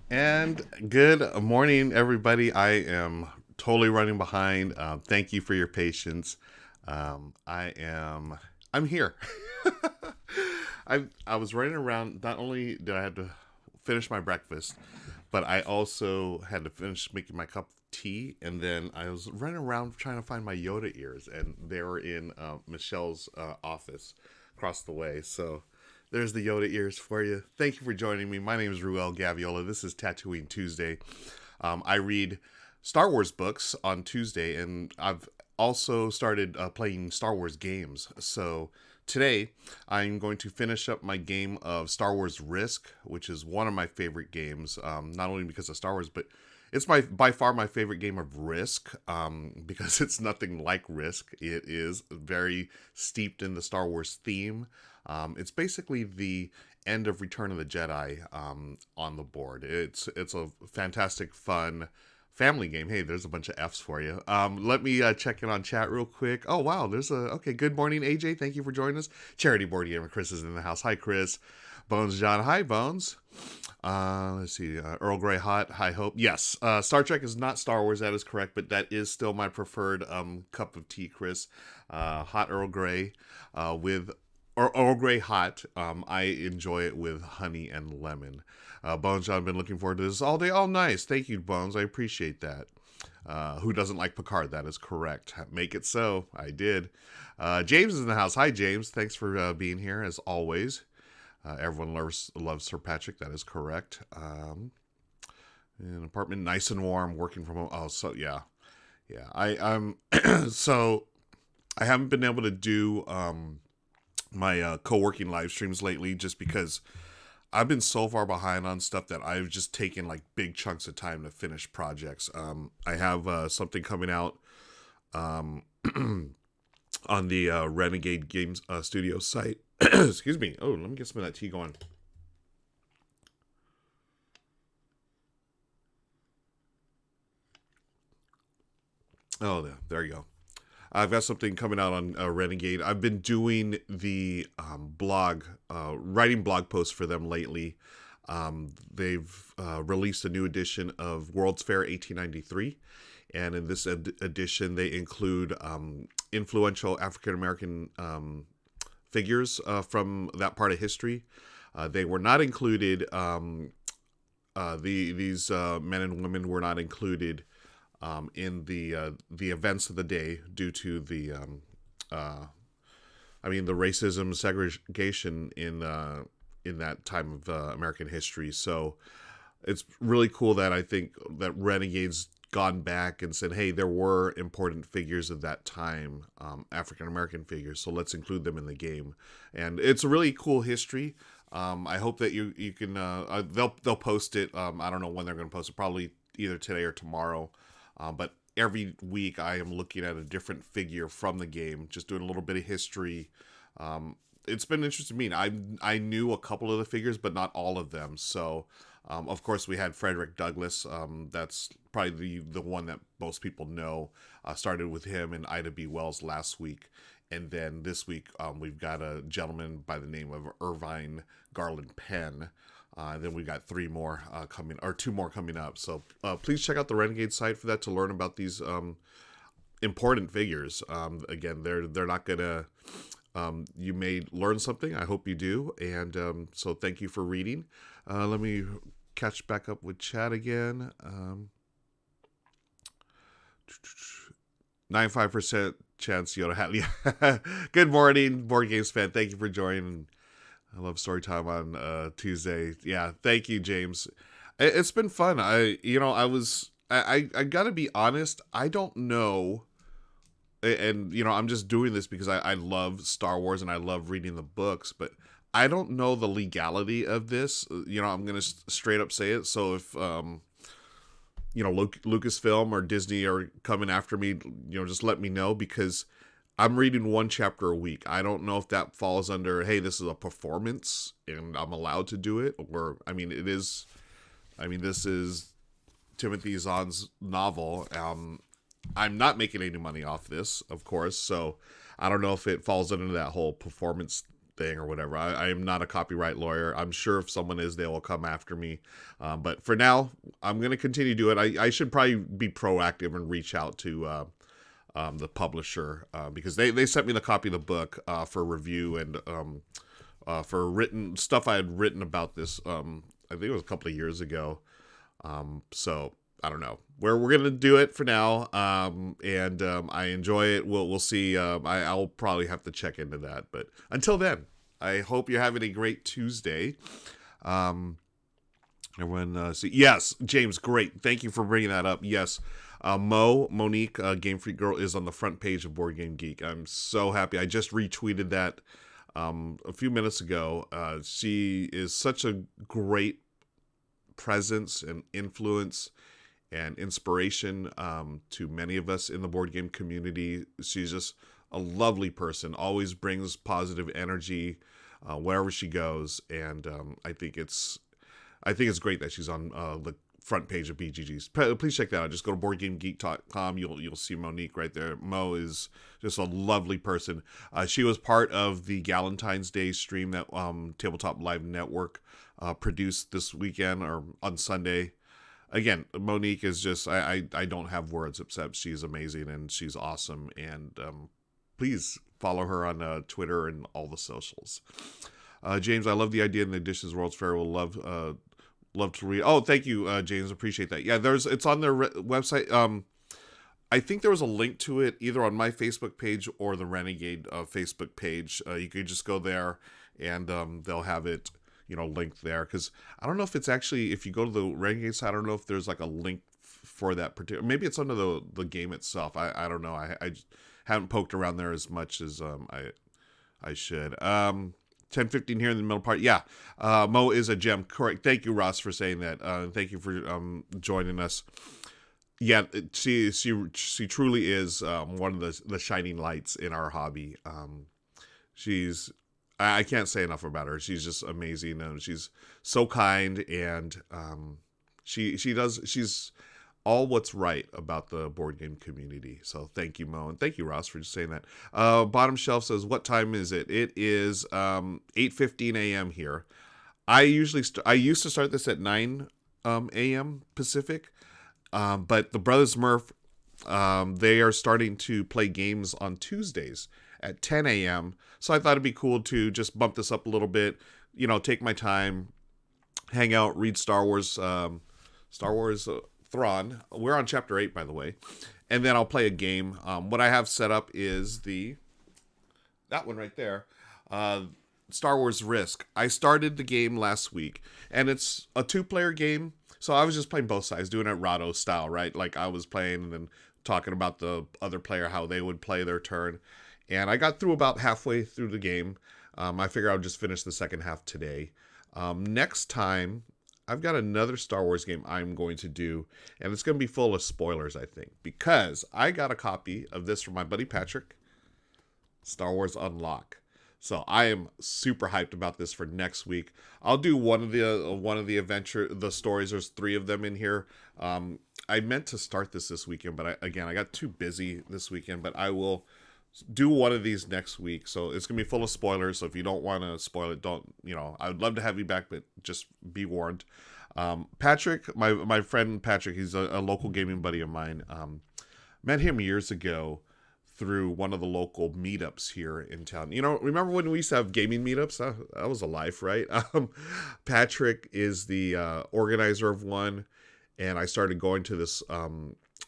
And good morning, everybody. I am totally running behind. Thank you for your patience. I'm here. I was running around. Not only did I have to finish my breakfast, but I also had to finish making my cup of tea, and then I was running around trying to find my Yoda ears, and they were in Michelle's office across the way. So there's the Yoda ears for you. Thank you for joining me. My name is Ruel Gaviola. This is Tatooine Tuesday. I read Star Wars books on Tuesday, and I've also started playing Star Wars games. So today, I'm going to finish up my game of Star Wars Risk, which is one of my favorite games, not only because of Star Wars, but it's by far my favorite game of Risk, because it's nothing like Risk. It is very steeped in the Star Wars theme. It's basically the end of Return of the Jedi on the board. It's a fantastic, fun Family game. Hey, there's a bunch of F's for you. Let me check in on chat real quick. Oh wow, there's a okay. Good morning, AJ. Thank you for joining us. Charity Board Gamer Chris is in the house. Hi, Chris. Bones John. Hi, Bones. Let's see. Earl Grey Hot. High Hope. Yes. Star Trek is not Star Wars. That is correct, but that is still my preferred cup of tea, Chris. Hot Earl Grey with or Earl Grey hot. I enjoy it with honey and lemon. Bones, I've been looking forward to this all day. Oh, nice. Thank you, Bones. I appreciate that. Who doesn't like Picard? That is correct. Make it so. I did. James is in the house. Hi, James. Thanks for being here, as always. Everyone loves Sir Patrick. That is correct. An apartment, nice and warm, working from home. Oh, so yeah. I'm so I haven't been able to do my co-working live streams lately just because I've been so far behind on stuff that I've just taken like big chunks of time to finish projects. I have something coming out on the Renegade Games Studio site. Excuse me. Oh, let me get some of that tea going. Oh, there you go. I've got something coming out on Renegade. I've been doing the blog, writing blog posts for them lately. They've released a new edition of World's Fair 1893. And in this edition, they include influential African-American figures from that part of history. They were not included, these men and women were not included in the events of the day due to the the racism, segregation in that time of American history. So it's really cool that I think that Renegade's gone back and said, hey, there were important figures of that time, African American figures, so let's include them in the game. And it's a really cool history. I hope that you can they'll post it. I don't know when they're going to post it, probably either today or tomorrow. But every week I am looking at a different figure from the game, just doing a little bit of history. It's been interesting to me. I knew a couple of the figures, but not all of them. So, of course, we had Frederick Douglass. That's probably the one that most people know. Started with him and Ida B. Wells last week. And then this week, we've got a gentleman by the name of Irvine Garland Penn. Then we got two more coming up. So please check out the Renegade site for that to learn about these important figures. Again, they're not gonna. You may learn something. I hope you do. And so thank you for reading. Let me catch back up with chat again. 95% chance Yoda hat. Good morning, Board Games fan. Thank you for joining. I love story time on Tuesday. Yeah, thank you, James. It's been fun. I gotta be honest. I don't know, and I'm just doing this because I love Star Wars and I love reading the books, but I don't know the legality of this. I'm gonna straight up say it. So if Lucasfilm or Disney are coming after me, just let me know, because I'm reading one chapter a week. I don't know if that falls under, hey, this is a performance and I'm allowed to do it, or it is. This is Timothy Zahn's novel. I'm not making any money off this, of course, so I don't know if it falls under that whole performance thing or whatever. I am not a copyright lawyer. I'm sure if someone is, they will come after me. But for now, I'm going to continue to do it. I should probably be proactive and reach out to the publisher, because they sent me the copy of the book for review and for written stuff I had written about this. I think it was a couple of years ago. So I don't know. We're gonna do it for now. And I enjoy it. We'll see. I'll probably have to check into that. But until then, I hope you're having a great Tuesday. Everyone, see. Yes, James, great. Thank you for bringing that up. Yes. Monique, Game Freak Girl, is on the front page of Board Game Geek. I'm so happy. I just retweeted that a few minutes ago. She is such a great presence and influence and inspiration to many of us in the board game community. She's just a lovely person, always brings positive energy wherever she goes, and I think it's great that she's on the front page of BGGs. Please check that out. Just go to BoardGameGeek.com. You'll see Monique right there. Mo is just a lovely person. She was part of the Galentine's Day stream that Tabletop Live Network produced this weekend or on Sunday. Again, Monique is just, I don't have words except she's amazing and she's awesome. And please follow her on Twitter and all the socials. James, I love the idea in the Dishes World's Fair. Will love to read. Oh, thank you, James. Appreciate that. Yeah, it's on their website. I think there was a link to it either on my Facebook page or the Renegade Facebook page. You could just go there and they'll have it, linked there. Because I don't know if it's actually, if you go to the Renegade site, I don't know if there's like a link for that particular. Maybe it's under the game itself. I don't know. I haven't poked around there as much as I should. 10:15 here in the middle part. Yeah, Mo is a gem. Correct. Thank you, Ross, for saying that. Thank you for joining us. Yeah, she truly is one of the shining lights in our hobby. I can't say enough about her. She's just amazing. She's so kind, and she's all what's right about the board game community. So thank you, Mo, and thank you, Ross, for just saying that. Bottom Shelf says, what time is it? It is 8:15 a.m. here. I used to start this at 9 a.m. Pacific, but the Brothers Murph, they are starting to play games on Tuesdays at 10 a.m. So I thought it'd be cool to just bump this up a little bit, take my time, hang out, read Star Wars Thrawn. We're on chapter 8, by the way. And then I'll play a game. What I have set up is that one right there. Star Wars Risk. I started the game last week, and it's a 2-player game. So I was just playing both sides, doing it Rado style, right? Like I was playing and then talking about the other player, how they would play their turn. And I got through about halfway through the game. I figure I'll just finish the second half today. Next time, I've got another Star Wars game I'm going to do, and it's going to be full of spoilers, I think, because I got a copy of this from my buddy Patrick, Star Wars Unlock. So I am super hyped about this for next week. I'll do one of the stories. There's 3 of them in here. I meant to start this weekend, but I got too busy this weekend, but I will do one of these next week. So it's going to be full of spoilers. So if you don't want to spoil it, I would love to have you back, but just be warned. Patrick, my friend Patrick, he's a local gaming buddy of mine. Met him years ago through one of the local meetups here in town. Remember when we used to have gaming meetups? That was a life, right? Patrick is the organizer of one, and I started going to this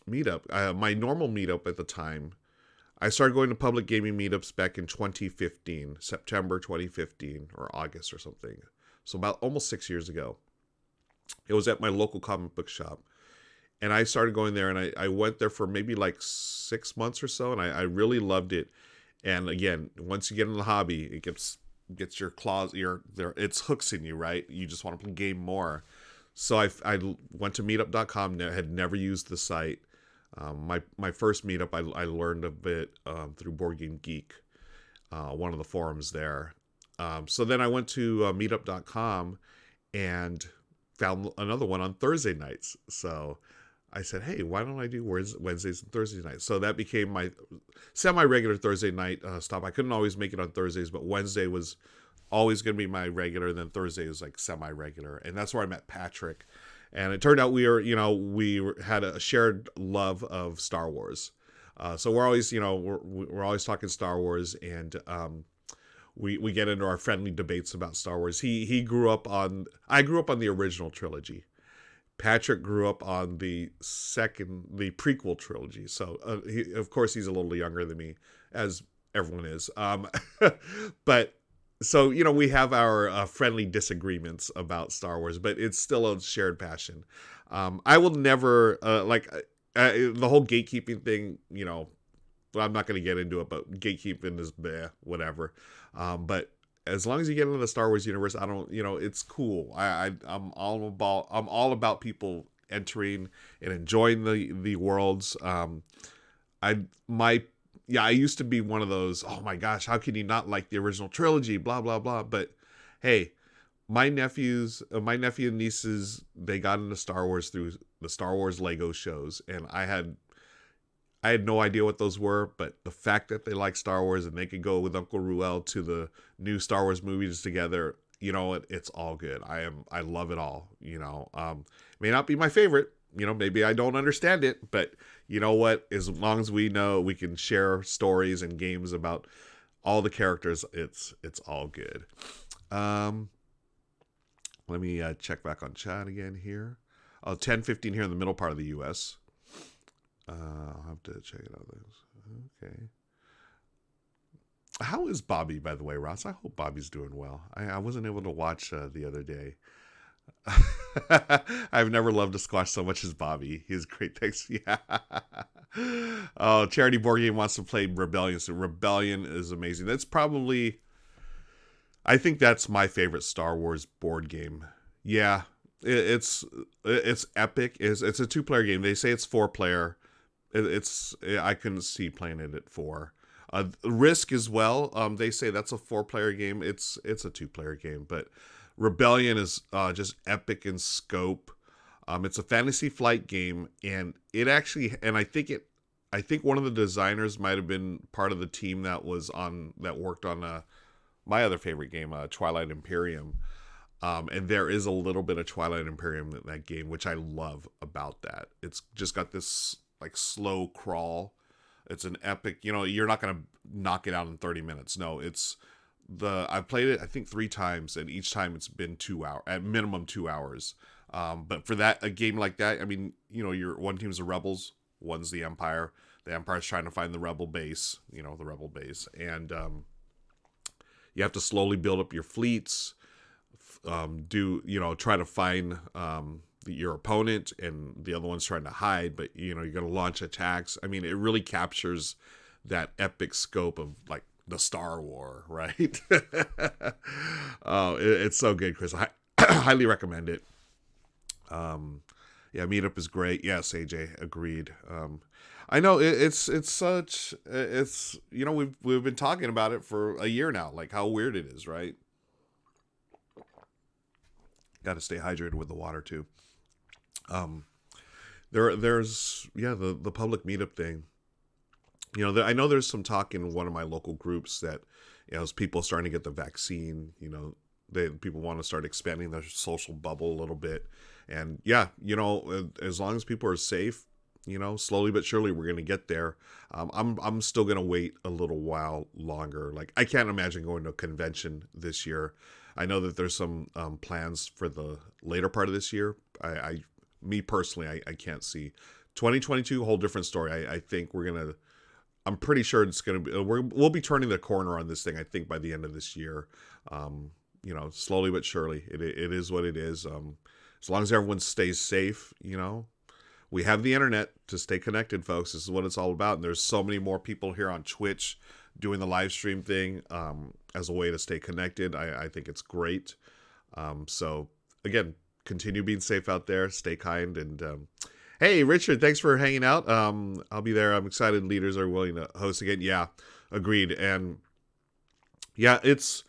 meetup. My normal meetup at the time, I started going to public gaming meetups back in 2015, September 2015, or August or something. So about almost 6 years ago. It was at my local comic book shop. And I started going there, and I went there for maybe like 6 months or so, and I really loved it. And again, once you get in the hobby, it gets your claws, it's hooks in you, right? You just want to play game more. So I went to meetup.com, had never used the site. My first meetup, I learned a bit through Board Game Geek, one of the forums there. So then I went to meetup.com and found another one on Thursday nights. So I said, hey, why don't I do Wednesdays and Thursday nights? So that became my semi-regular Thursday night stop. I couldn't always make it on Thursdays, but Wednesday was always going to be my regular. And then Thursday was like semi-regular. And that's where I met Patrick. And it turned out we had a shared love of Star Wars. So we're always, we're always talking Star Wars, and we get into our friendly debates about Star Wars. I grew up on the original trilogy. Patrick grew up on the prequel trilogy. So of course he's a little younger than me, as everyone is. But so, we have our friendly disagreements about Star Wars, but it's still a shared passion. I will never, the whole gatekeeping thing, I'm not going to get into it, but gatekeeping is whatever. But as long as you get into the Star Wars universe, I don't, it's cool. I'm all about people entering and enjoying the worlds. I used to be one of those, oh my gosh, how can you not like the original trilogy, blah, blah, blah. But hey, my nephew and nieces, they got into Star Wars through the Star Wars Lego shows, and I had no idea what those were, but the fact that they like Star Wars and they could go with Uncle Ruel to the new Star Wars movies together, it's all good. I love it all. May not be my favorite. Maybe I don't understand it, but you know what? As long as we know we can share stories and games about all the characters, it's all good. Um, Let me check back on chat again here. 10:15 here in the middle part of the U.S. I'll have to check it out. Okay. How is Bobby, by the way, Ross? I hope Bobby's doing well. I wasn't able to watch the other day. I've never loved a squash so much as Bobby. He's great. Thanks. Yeah. Oh, Charity Board Game wants to play Rebellion. So Rebellion is amazing. I think that's my favorite Star Wars board game. Yeah, it's epic. It's a 2-player game. They say it's 4-player. I couldn't see playing it at 4. Risk as well. They say that's a 4-player game. It's a 2-player game, but Rebellion is just epic in scope. It's a fantasy flight game, and I think one of the designers might have been part of the team that worked on my other favorite game, Twilight Imperium. And there is a little bit of Twilight Imperium in that game, which I love about that. It's just got this like slow crawl. It's an epic, you're not going to knock it out in 30 minutes. No, I've played it, I think 3 times, and each time it's been 2 hours, at minimum 2 hours. But for a game like that, I mean, one team's the rebels, one's the Empire. The Empire's trying to find the rebel base, and you have to slowly build up your fleets, try to find your opponent, and the other one's trying to hide, but you're going to launch attacks. I mean, it really captures that epic scope of like the Star War, right? Oh, it's so good, Chris. I highly recommend it. Yeah, Meetup is great. Yes, AJ, agreed. I know it's we've been talking about it for a year now, like how weird it is, right? Got to stay hydrated with the water too. There's the public meetup thing. I know there's some talk in one of my local groups that as people starting to get the vaccine, people want to start expanding their social bubble a little bit, and as long as people are safe, slowly but surely we're gonna get there. I'm still gonna wait a little while longer. Like I can't imagine going to a convention this year. I know that there's some plans for the later part of this year. Me personally, I can't see 2022, a whole different story. I think I'm pretty sure it's gonna be. We'll be turning the corner on this thing. I think by the end of this year. Slowly but surely, it is what it is. As long as everyone stays safe, we have the internet to stay connected, folks. This is what it's all about. And there's so many more people here on Twitch doing the live stream thing as a way to stay connected. I think it's great. So again, continue being safe out there. Stay kind. And hey, Richard, thanks for hanging out. I'll be there. I'm excited leaders are willing to host again. Yeah, agreed. And yeah, it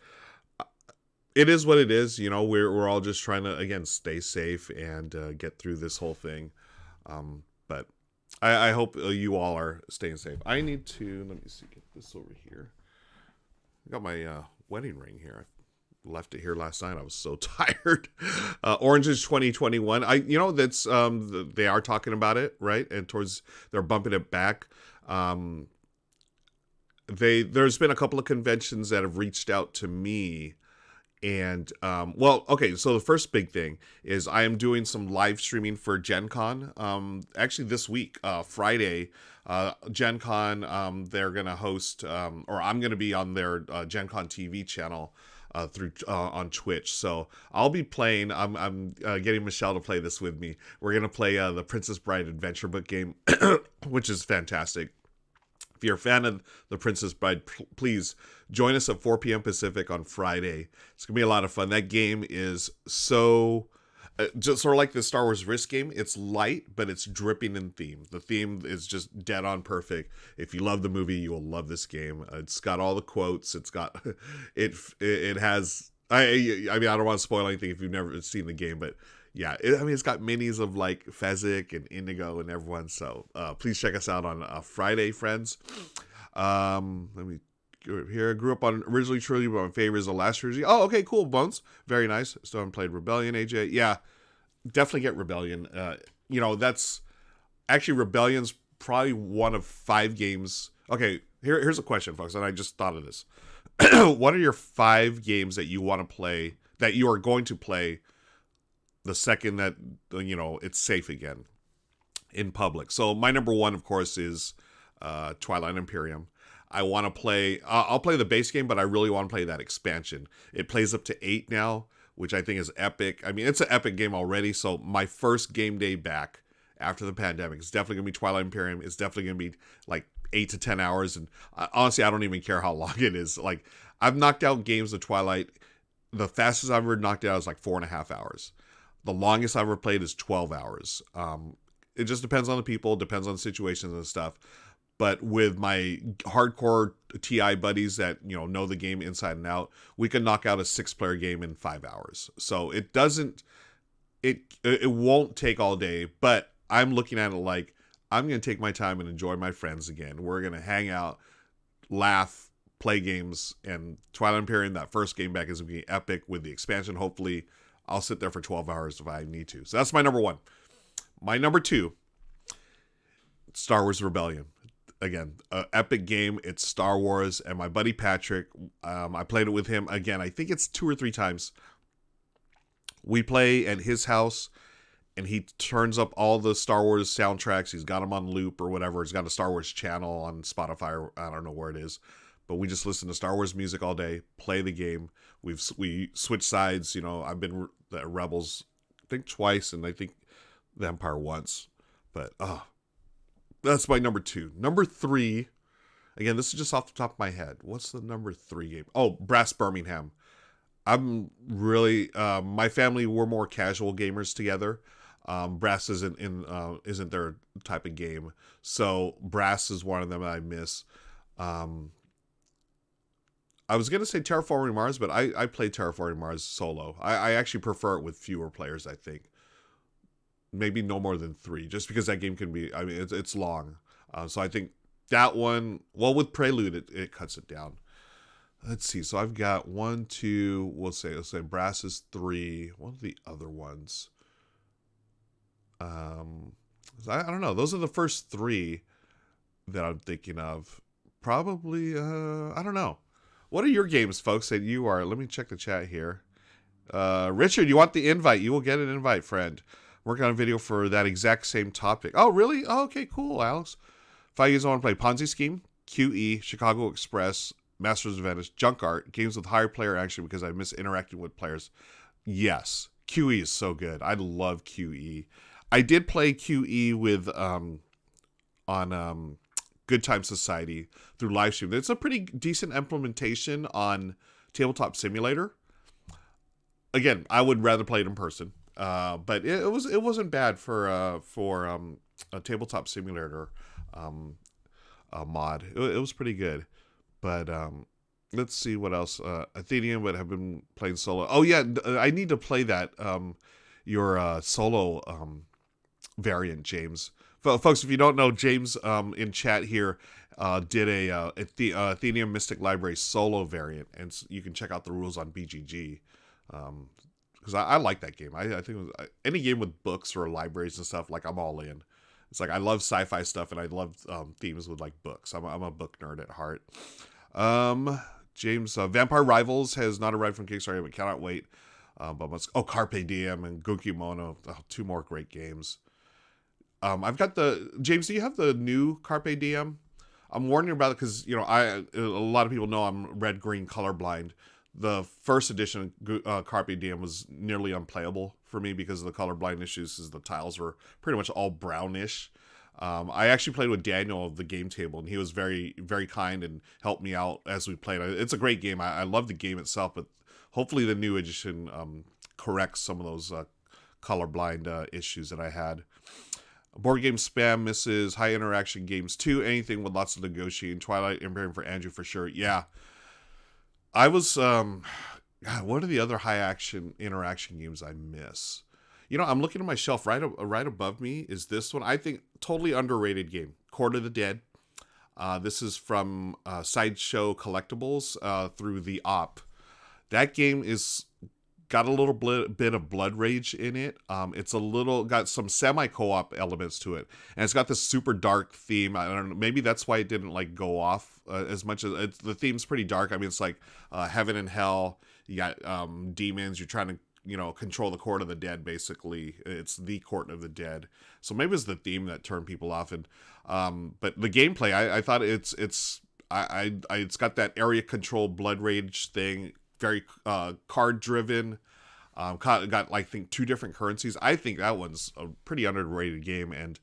is what it is. We're all just trying to, again, stay safe and get through this whole thing. But I hope you all are staying safe. I need to, let me see, get this over here. I got my wedding ring here. I left it here last night. I was so tired. Orange is 2021. That's they are talking about it, right? And they're bumping it back. There's been a couple of conventions that have reached out to me. And, okay, so the first big thing is I am doing some live streaming for Gen Con. Actually this week, Friday, Gen Con, they're going to host, or I'm going to be on their Gen Con TV channel on Twitch. So I'll be playing, I'm getting Michelle to play this with me. We're going to play the Princess Bride adventure book game, which is fantastic. If you're a fan of The Princess Bride, please join us at 4 p.m. Pacific on Friday. It's going to be a lot of fun. That game is so, just sort of like the Star Wars Risk game. It's light, but it's dripping in theme. The theme is just dead on perfect. If you love the movie, you will love this game. It's got all the quotes. It's got, it has I mean, I don't want to spoil anything if you've never seen the game, but yeah, I mean, it's got minis of like Fezzik and Indigo and everyone. So please check us out on Friday, friends. Let me go here. Grew up on originally Trilogy, but my favorite is the last trilogy. Oh, okay, cool, Bones. Very nice. Still haven't played Rebellion, AJ. Yeah, definitely get Rebellion. That's actually Rebellion's probably one of 5 games. Okay, here's a question, folks, and I just thought of this. What are your 5 games that you want to play, that you are going to play the second that, it's safe again in public? So my number 1, of course, is Twilight Imperium. I want to play, I'll play the base game, but I really want to play that expansion. It plays up to 8 now, which I think is epic. I mean, it's an epic game already, so my first game day back after the pandemic is definitely going to be Twilight Imperium. It's definitely going to be like 8 to 10 hours, and honestly, I don't even care how long it is. Like, I've knocked out games of Twilight. The fastest I've ever knocked it out is like 4.5 hours. The longest I've ever played is 12 hours. It just depends on the people, depends on the situations and stuff. But with my hardcore TI buddies that know the game inside and out, we can knock out a 6-player game in 5 hours. So it won't take all day, but I'm looking at it like I'm going to take my time and enjoy my friends again. We're going to hang out, laugh, play games, and Twilight Imperium, that first game back, is going to be epic with the expansion. Hopefully, I'll sit there for 12 hours if I need to. So that's my number 1. My number 2, Star Wars Rebellion. Again, epic game. It's Star Wars, and my buddy Patrick, I played it with him again. I think it's 2 or 3 times. We play at his house, and he turns up all the Star Wars soundtracks. He's got them on loop or whatever. He's got a Star Wars channel on Spotify, or I don't know where it is. But we just listen to Star Wars music all day, play the game. We switch sides. I've been the Rebels, I think, twice, and I think the Empire once. But, that's my number 2. Number 3, again, this is just off the top of my head. What's the number 3 game? Oh, Brass Birmingham. I'm really, my family, we're more casual gamers together. Brass isn't their type of game. So Brass is one of them that I miss. I was going to say Terraforming Mars, but I play Terraforming Mars solo. I actually prefer it with fewer players, I think. Maybe no more than 3, just because that game can be, I mean, it's long. So I think that one, well, with Prelude, it cuts it down. Let's see. So I've got 1, 2, let's say Brass is 3. What are the other ones? I don't know. Those are the first 3 that I'm thinking of. Probably, I don't know. What are your games, folks, that you are? Let me check the chat here. Richard, you want the invite? You will get an invite, friend. Working on a video for that exact same topic. Oh, really? Oh, okay, cool, Alex. 5 games I want to play: Ponzi Scheme, QE, Chicago Express, Masters of Venice, Junk Art, games with higher player action because I miss interacting with players. Yes, QE is so good. I love QE. I did play QE with on Good Time Society through live stream. It's a pretty decent implementation on Tabletop Simulator. Again, I would rather play it in person, but it wasn't bad for a Tabletop Simulator mod. It was pretty good. But let's see what else. Athenium, but have been playing solo. Oh yeah, I need to play that your solo variant, James. Folks, if you don't know, James in chat here did a Athenium Mystic Library solo variant, and you can check out the rules on BGG. Because I like that game. I think it was, any game with books or libraries and stuff, like, I'm all in. It's like I love sci-fi stuff, and I love themes with like books. I'm a book nerd at heart. James, Vampire Rivals has not arrived from Kickstarter, but cannot wait. Carpe Diem and Gunki Mono, 2 more great games. I've got James, do you have the new Carpe Diem? I'm warning you about it because, a lot of people know I'm red-green colorblind. The first edition Carpe Diem was nearly unplayable for me because of the colorblind issues, as the tiles were pretty much all brownish. I actually played with Daniel of the game table, and he was very, very kind and helped me out as we played. It's a great game. I love the game itself, but hopefully the new edition corrects some of those colorblind issues that I had. Board game spam misses, high interaction games too, anything with lots of negotiating. Twilight Imperium for Andrew for sure. Yeah. I was, God, what are the other high action interaction games I miss? You know, I'm looking at my shelf. Right above me is this one. I think totally underrated game, Court of the Dead. This is from Sideshow Collectibles through the Op. That game is got a little bit of blood rage in it. It's a little got some semi co-op elements to it, and it's got this super dark theme. I don't know, maybe that's why it didn't like go off as much as the theme's pretty dark. I mean, it's like heaven and hell. You got demons. You're trying to control the court of the dead. Basically, it's the court of the dead. So maybe it's the theme that turned people off. And but the gameplay, I thought it's got that area control blood rage thing. Very card driven. Got I think 2 different currencies. I think that one's a pretty underrated game, and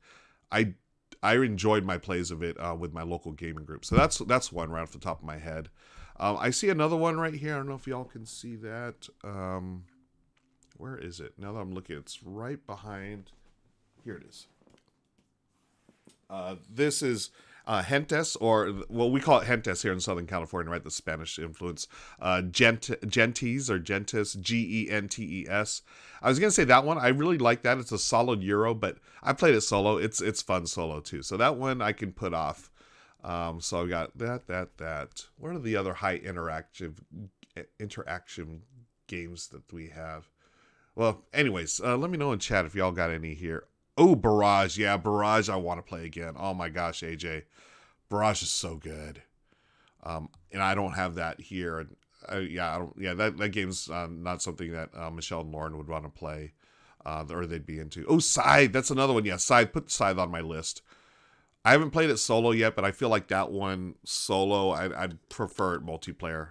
I enjoyed my plays of it with my local gaming group. So that's one right off the top of my head. I see another one right here. I don't know if y'all can see that. Where is it? Now that I'm looking, it's right behind. Here it is. This is Gentes, or well, we call it Gentes here in Southern California, right? The Spanish influence. Gentes or Gentes, Gentes. I was gonna say that one. I really like that. It's a solid Euro, but I played it solo. It's fun solo too. So that one I can put off. So I got that. What are the other high interaction games that we have? Well, anyways, let me know in chat if y'all got any here. Oh, Barrage. Yeah, Barrage I want to play again. Oh my gosh, AJ. Barrage is so good. And I don't have that here. That game's not something that Michelle and Lauren would want to play. Or they'd be into. Oh, Scythe. That's another one. Yeah, Scythe. Put Scythe on my list. I haven't played it solo yet, but I feel like that one solo, I'd prefer it multiplayer.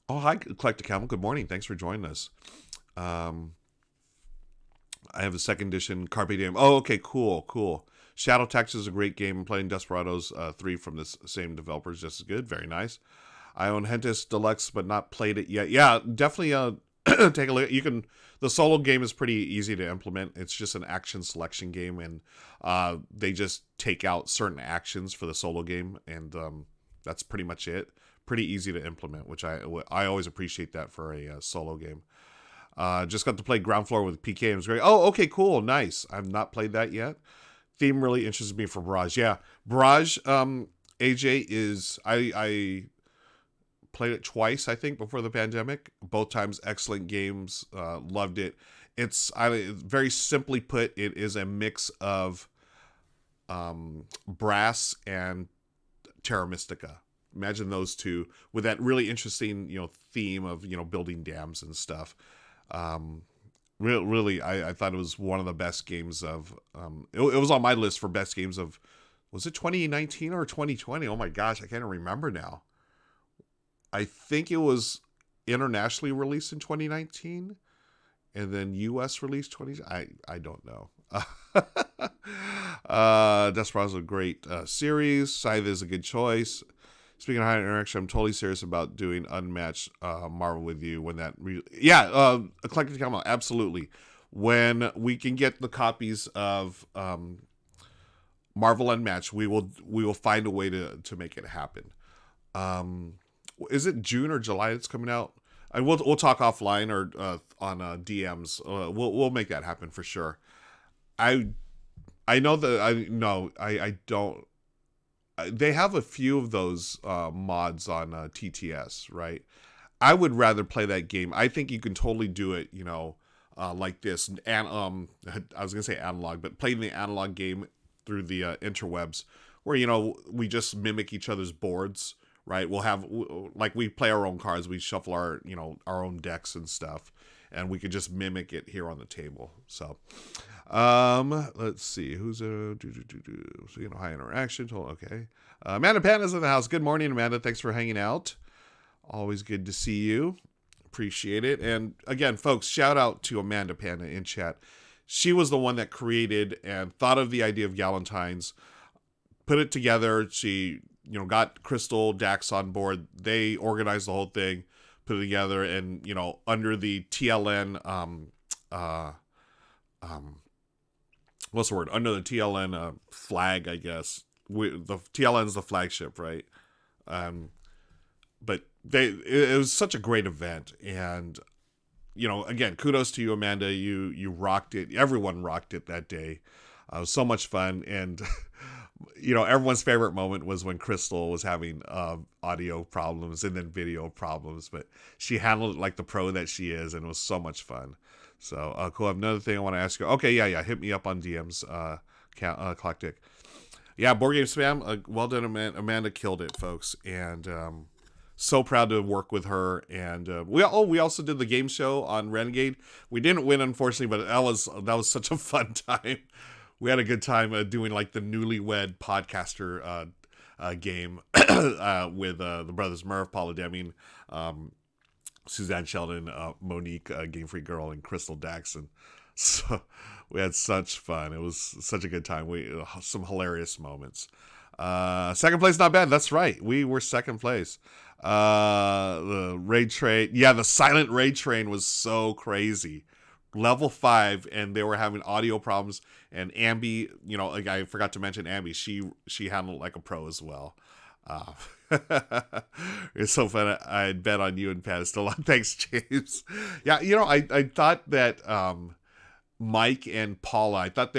Oh, hi, Collector Camel. Good morning. Thanks for joining us. I have a second edition Carpe Diem. Oh, okay, cool. Shadow Tactics is a great game. I'm playing Desperados 3 from the same developers, just as good. Very nice. I own Gentes Deluxe, but not played it yet. Yeah, definitely take a look. The solo game is pretty easy to implement. It's just an action selection game, and they just take out certain actions for the solo game, and that's pretty much it. Pretty easy to implement, which I always appreciate that for a solo game. Just got to play Ground Floor with PK. It was great. Oh, okay, cool, nice. I've not played that yet. Theme really interests me for Barrage. Yeah, Barrage, AJ is I played it twice, I think, before the pandemic. Both times, excellent games. Loved it. It's very simply put, it is a mix of Brass and Terra Mystica. Imagine those two with that really interesting, theme of, building dams and stuff. Really, I thought it was one of the best games of, it was on my list for best games of, was it 2019 or 2020? Oh my gosh, I can't remember now. I think it was internationally released in 2019 and then US released 20. I don't know. Desperados is a great series. Scythe is a good choice. Speaking of high interaction, I'm totally serious about doing Unmatched Marvel with you when that... Eclectic Camel, absolutely. When we can get the copies of Marvel Unmatched, we will find a way to make it happen. Is it June or July it's coming out? And we'll talk offline or on DMs. We'll make that happen for sure. I know that I don't... They have a few of those mods on TTS, right? I would rather play that game. I think you can totally do it, like this. And I was gonna say analog, but playing the analog game through the interwebs, where we just mimic each other's boards, right? We'll have we play our own cards, we shuffle our our own decks and stuff, and we could just mimic it here on the table. So. Let's see who's so high interaction. Okay, Amanda Panda's in the house. Good morning, Amanda. Thanks for hanging out. Always good to see you. Appreciate it. And again, folks, shout out to Amanda Panda in chat. She was the one that created and thought of the idea of Galentine's, put it together. She got Crystal Dax on board. They organized the whole thing, put it together, and under the TLN what's the word? Under the TLN flag, I guess. The TLN's the flagship, right? But it was such a great event, and again, kudos to you, Amanda. You rocked it. Everyone rocked it that day. It was so much fun, and everyone's favorite moment was when Crystal was having audio problems and then video problems, but she handled it like the pro that she is, and it was so much fun. So cool. I have another thing I want to ask you. Okay, yeah. Hit me up on DMs, Clock Dick. Yeah, board game spam. Well done, Amanda killed it, folks, and so proud to work with her. And we also did the game show on Renegade. We didn't win, unfortunately, but that was such a fun time. We had a good time doing like the newlywed podcaster game with the brothers Murph, Paula Deming, Suzanne Sheldon, Monique, Game Freak Girl, and Crystal Daxon. So we had such fun. It was such a good time. Some hilarious moments. Second place, not bad. That's right. We were second place. The raid train. Yeah, the silent raid train was so crazy. Level 5, and they were having audio problems. And Ambi, like I forgot to mention Ambi. She handled like a pro as well. It's so fun. I'd bet on you and Pat. Still on. Thanks, James. Yeah, I thought that Mike and Paula, I thought they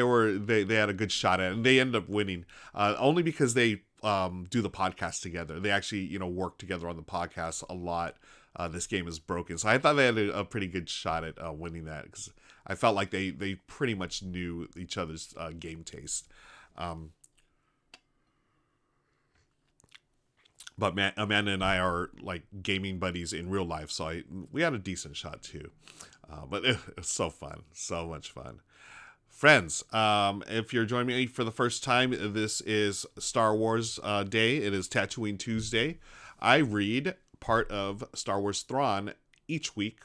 had a good shot at it, and they ended up winning only because they do the podcast together. They actually work together on the podcast a lot. This game is broken, so I thought they had a pretty good shot at winning that, because I felt like they pretty much knew each other's game taste. But Amanda and I are like gaming buddies in real life, so we had a decent shot too. But it was so fun, so much fun. Friends, if you're joining me for the first time, this is Star Wars Day. It is Tatooine Tuesday. I read part of Star Wars Thrawn each week.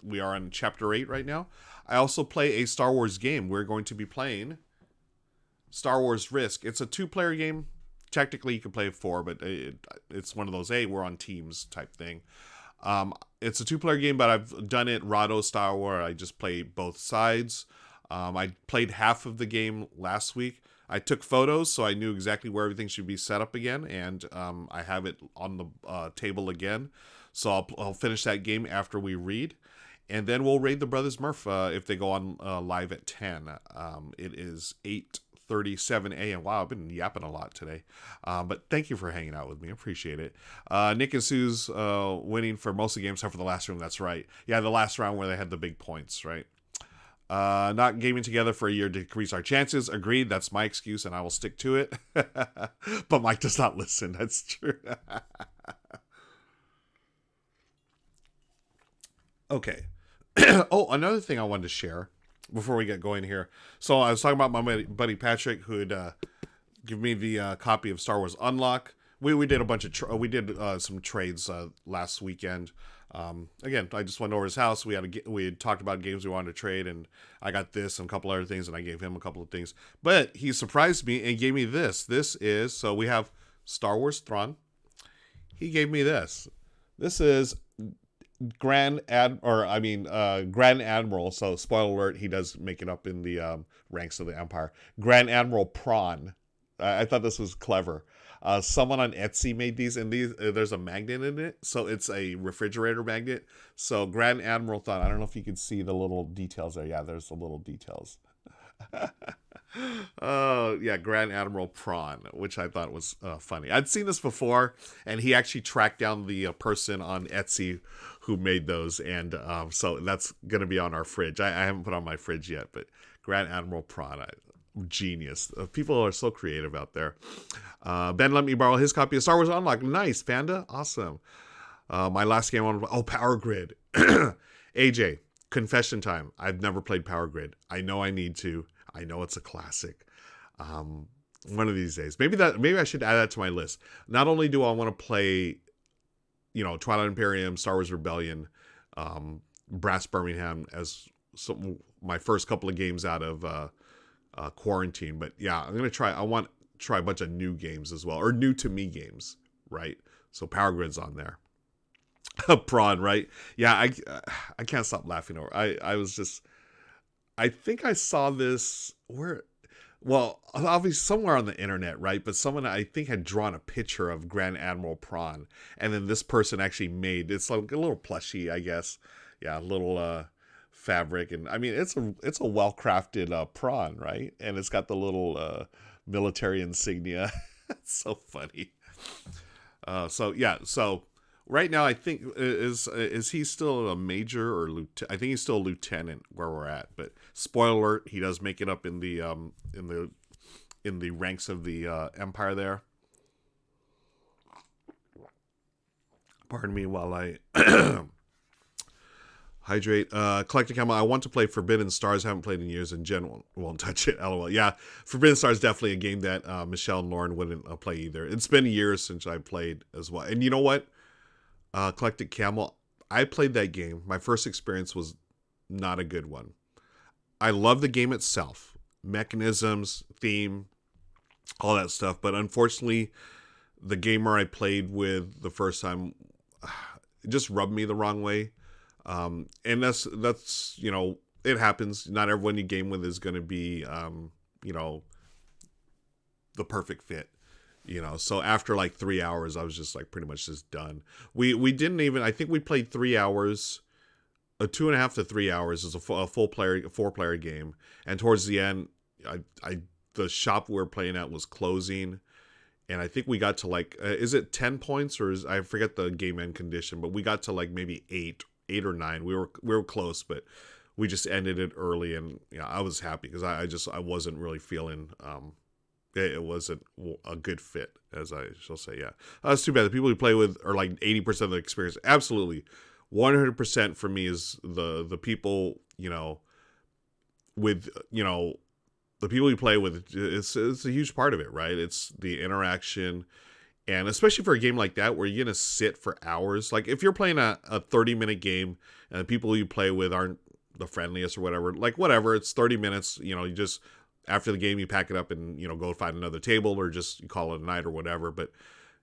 We are on Chapter 8 right now. I also play a Star Wars game. We're going to be playing Star Wars Risk. It's a 2-player game. Technically, you can play 4, but it's one of those, we're on teams type thing. It's a 2-player game, but I've done it Rado style, where I just play both sides. I played half of the game last week. I took photos, so I knew exactly where everything should be set up again, and I have it on the table again. So I'll finish that game after we read, and then we'll raid the Brothers Murph if they go on live at 10. It is 8:37 a.m. Wow, I've been yapping a lot today. But thank you for hanging out with me. I appreciate it. Nick and Sue's winning for most of the games except for the last round. That's right. Yeah, the last round where they had the big points, right? Not gaming together for a year to decrease our chances. Agreed. That's my excuse, and I will stick to it. But Mike does not listen. That's true. Okay. Oh, another thing I wanted to share before we get going here. So I was talking about my buddy Patrick, who had given me the copy of Star Wars Unlock. We did a bunch of some trades last weekend. Again, I just went over his house. We had talked about games we wanted to trade, and I got this and a couple other things, and I gave him a couple of things. But he surprised me and gave me this. So we have Star Wars Thrawn. He gave me this. This is Grand Admiral. So spoiler alert, he does make it up in the ranks of the Empire. Grand Admiral Prawn. I thought this was clever. Someone on Etsy made these, and there's a magnet in it, so it's a refrigerator magnet. So Grand Admiral Thrawn. I don't know if you can see the little details there. Yeah, there's the little details. Oh yeah, Grand Admiral Prawn, which I thought was funny. I'd seen this before, and he actually tracked down the person on Etsy who made those, and so that's gonna be on our fridge. I haven't put on my fridge yet, but Grand Admiral Prawn, genius. People are so creative out there. Ben let me borrow his copy of Star Wars Unlocked. Nice, Panda, awesome. My last game on Power Grid. AJ, confession time. I've never played Power Grid. I know I need to. I know it's a classic. One of these days. Maybe I should add that to my list. Not only do I want to play, Twilight Imperium, Star Wars Rebellion, Brass Birmingham as my first couple of games out of quarantine, but yeah, I'm gonna try. I want to try a bunch of new games as well, or new to me games, right? So Power Grid's on there. Prawn, right? Yeah, I can't stop laughing over. I think I saw this where well, obviously somewhere on the internet, right? But someone I think had drawn a picture of Grand Admiral Prawn, and then this person actually made it's like a little plushie, I guess. Yeah, a little fabric, and I mean it's a well crafted prawn, right? And it's got the little military insignia. It's so funny. So yeah, so right now I think is he still a major or lieutenant? I think he's still a lieutenant where we're at. But spoiler alert, he does make it up in the ranks of the empire there. Pardon me while I hydrate. Collecting Camel. I want to play Forbidden Stars. Haven't played in years. In general, won't touch it. LOL. Yeah, Forbidden Stars definitely a game that Michelle and Lauren wouldn't play either. It's been years since I played as well. And you know what? Collected Camel. I played that game. My first experience was not a good one. I love the game itself, mechanisms, theme, all that stuff. But unfortunately, the gamer I played with the first time it just rubbed me the wrong way. And that's it happens. Not everyone you game with is going to be you know the perfect fit. So after like 3 hours, I was just like pretty much just done. We didn't even. I think we played 3 hours. 2.5 to 3 hours is a full player 4-player game, and towards the end, I the shop we were playing at was closing, and I think we got to like is it 10 points or I forget the game end condition, but we got to like maybe 8 or 9. We were close, but we just ended it early, and I was happy because I wasn't really feeling it wasn't a good fit, as I shall say. Yeah, that's too bad. The people we play with are like 80% of the experience. Absolutely, 100% for me is the people with the people you play with. It's a huge part of it, right? It's the interaction. And especially for a game like that where you're going to sit for hours. Like if you're playing a 30-minute game and the people you play with aren't the friendliest or whatever, like whatever, it's 30 minutes, you just, after the game, you pack it up and, go find another table or just you call it a night or whatever. But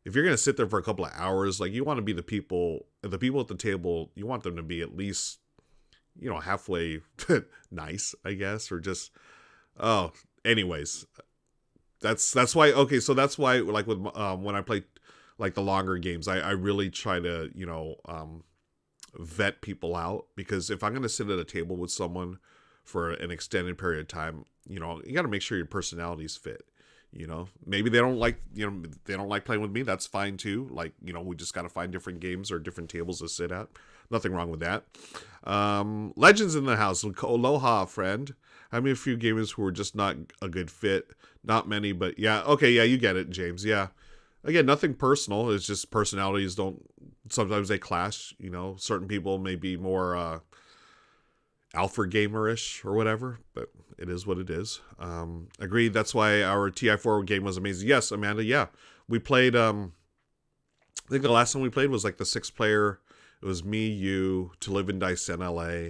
if you're going to sit there for a couple of hours, like you want to be the people at the table, you want them to be at least, halfway nice, I guess, or just, anyways. That's why. Okay, so that's why, like with when I play like the longer games, I really try to vet people out, because if I'm going to sit at a table with someone for an extended period of time, you got to make sure your personalities fit. Maybe they don't like they don't like playing with me. That's fine too. Like we just got to find different games or different tables to sit at. Nothing wrong with that. Legends in the house. Aloha, friend. I mean, a few gamers who were just not a good fit. Not many, but yeah. Okay, yeah, you get it, James. Yeah. Again, nothing personal. It's just personalities don't. Sometimes they clash. Certain people may be more alpha gamerish or whatever, but it is what it is. Agreed. That's why our TI4 game was amazing. Yes, Amanda. Yeah, we played. I think the last time we played was like the 6-player. It was me, you, To Live and Dice in LA,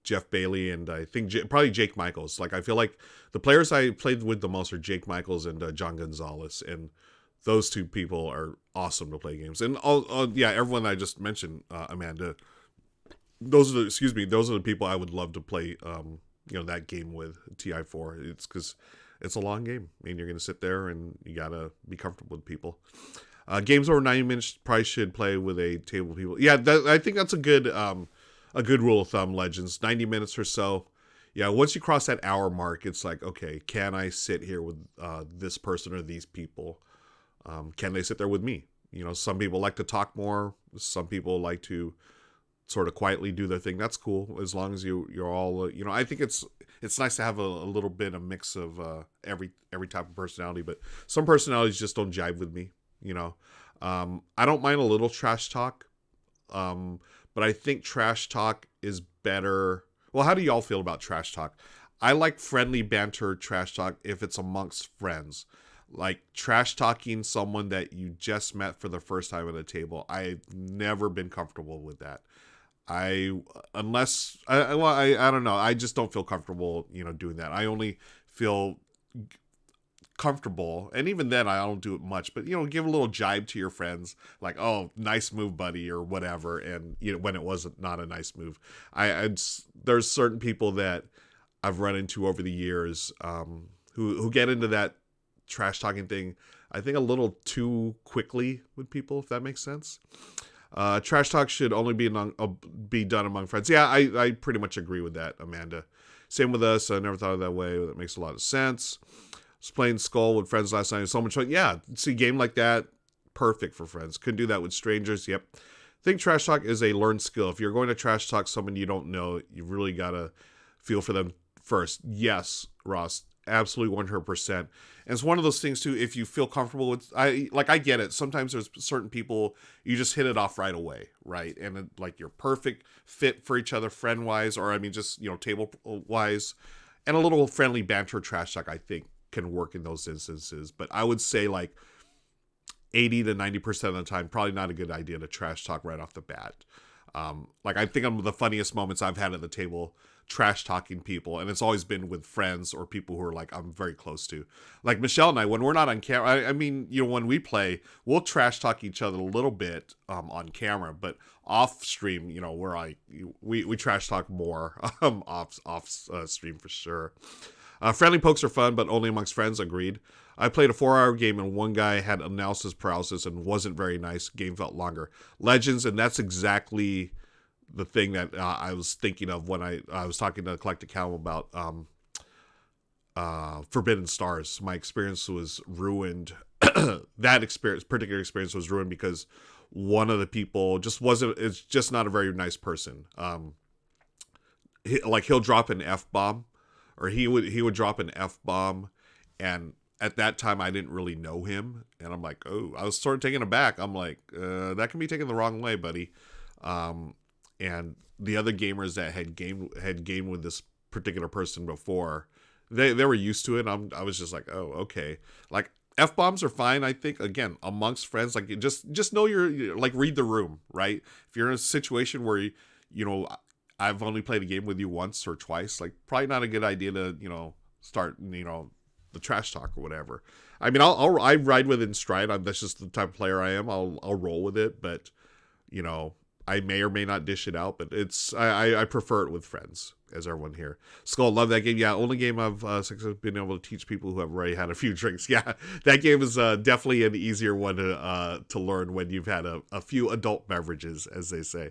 Jeff Bailey, and I think probably Jake Michaels. Like I feel like the players I played with the most are Jake Michaels and John Gonzalez, and those two people are awesome to play games. And everyone I just mentioned, Amanda. Those are the people I would love to play. That game with TI4. It's because it's a long game. I mean, you're going to sit there and you got to be comfortable with people. Games over 90 minutes probably should play with a table of people. Yeah, I think that's a good rule of thumb. Legends, 90 minutes or so. Yeah, once you cross that hour mark, it's like, okay, can I sit here with this person or these people? Can they sit there with me? Some people like to talk more. Some people like to sort of quietly do their thing. That's cool, as long as you're all I think it's nice to have a little bit of mix of every type of personality, but some personalities just don't jive with me. I don't mind a little trash talk, but I think trash talk is better. Well, how do y'all feel about trash talk? I like friendly banter trash talk if it's amongst friends. Like trash talking someone that you just met for the first time at a table, I've never been comfortable with that. I don't know. I just don't feel comfortable, doing that. I only feel comfortable, and even then I don't do it much, but give a little jibe to your friends, like, oh, nice move, buddy, or whatever. And when it wasn't not a nice move, there's certain people that I've run into over the years who get into that trash talking thing, I think, a little too quickly with people, if that makes sense. Trash talk should only be done among friends. Yeah, I pretty much agree with that, Amanda. Same with us. I never thought of it that way. That makes a lot of sense. I was playing Skull with friends last night. It was so much fun. Yeah, see, a game like that, perfect for friends. Couldn't do that with strangers. Yep. I think trash talk is a learned skill. If you're going to trash talk someone you don't know, you really got to feel for them first. Yes, Ross, absolutely 100%. And it's one of those things too, if you feel comfortable with, I get it. Sometimes there's certain people you just hit it off right away, right? And like you're perfect fit for each other friend wise, or I mean just, table wise. And a little friendly banter trash talk, I think, can work in those instances. But I would say like 80 to 90% of the time, probably not a good idea to trash talk right off the bat. Like I think of the funniest moments I've had at the table trash talking people, and it's always been with friends or people who are like I'm very close to. Like Michelle and I, when we're not on camera, I mean, when we play, we'll trash talk each other a little bit on camera, but off stream, we're like we trash talk more off stream for sure. Friendly pokes are fun, but only amongst friends. Agreed. I played a 4-hour game and one guy had analysis paralysis and wasn't very nice. Game felt longer. Legends, and that's exactly the thing that I was thinking of when I was talking to Collected Cow about Forbidden Stars. My experience was ruined. That particular experience was ruined because one of the people it's just not a very nice person. He'll drop an F-bomb, or he would drop an F-bomb, and at that time I didn't really know him, and I'm like, oh, I was sort of taken aback. I'm like, that can be taken the wrong way, buddy. And the other gamers that had gamed with this particular person before, they were used to it. I was just like, oh, okay. Like F-bombs are fine, I think, again, amongst friends. Like just know like read the room, right? If you're in a situation where I've only played a game with you once or twice, like probably not a good idea to start the trash talk or whatever. I mean, I ride with it in stride. That's just the type of player I am. I'll roll with it, but I may or may not dish it out. But I prefer it with friends, as everyone here. Skull, love that game. Yeah, only game I've been able to teach people who have already had a few drinks. Yeah, that game is definitely an easier one to learn when you've had a few adult beverages, as they say.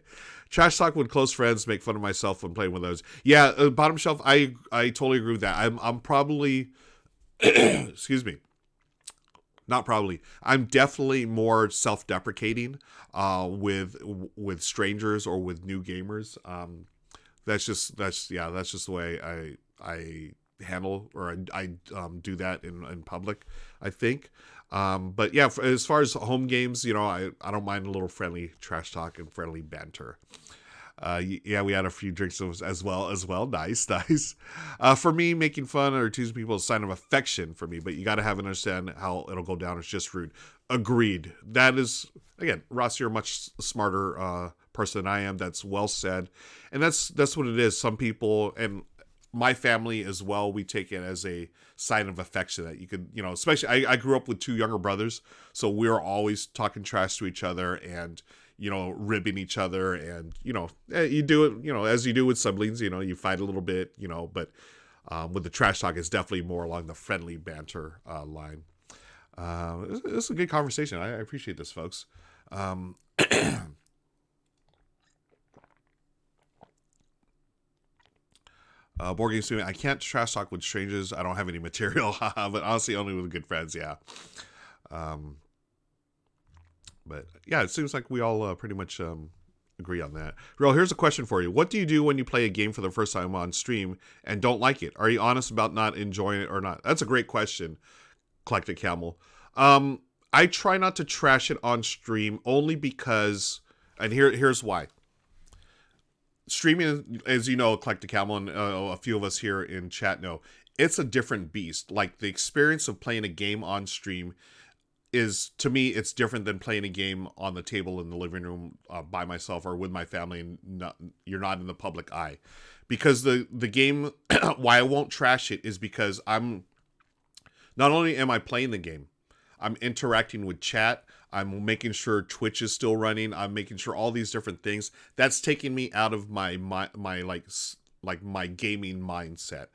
Trash talk with close friends, make fun of myself when playing with those. Yeah, bottom shelf. I totally agree with that. I'm probably excuse me. Not probably. I'm definitely more self-deprecating with strangers or with new gamers. That's just the way I handle, or I do that in public, I think. But yeah, as far as home games, I don't mind a little friendly trash talk and friendly banter. Yeah, we had a few drinks as well. Nice. For me, making fun or teasing people is a sign of affection for me, but you got to have an understand how it'll go down. It's just rude. Agreed. That is, again, Ross, you're a much smarter person than I am. That's well said. And that's what it is. Some people, and my family as well, we take it as a sign of affection that you could, especially I grew up with 2 younger brothers, so we were always talking trash to each other and ribbing each other, and you do it, as you do with siblings, you fight a little bit, but with the trash talk, it's definitely more along the friendly banter line. It's a good conversation. I appreciate this, folks. Board game student, I can't trash talk with strangers. I don't have any material, but honestly, only with good friends. Yeah. But yeah, it seems like we all pretty much agree on that. Ruel, here's a question for you. What do you do when you play a game for the first time on stream and don't like it? Are you honest about not enjoying it or not? That's a great question, Collected Camel. I try not to trash it on stream only because, and here's why. Streaming, as you know, Collected Camel, and a few of us here in chat know, it's a different beast. Like, the experience of playing a game on stream is, to me, it's different than playing a game on the table in the living room by myself or with my family, and you're not in the public eye. Because the game, why I won't trash it is because not only am I playing the game, I'm interacting with chat, I'm making sure Twitch is still running, I'm making sure all these different things. That's taking me out of my like my gaming mindset.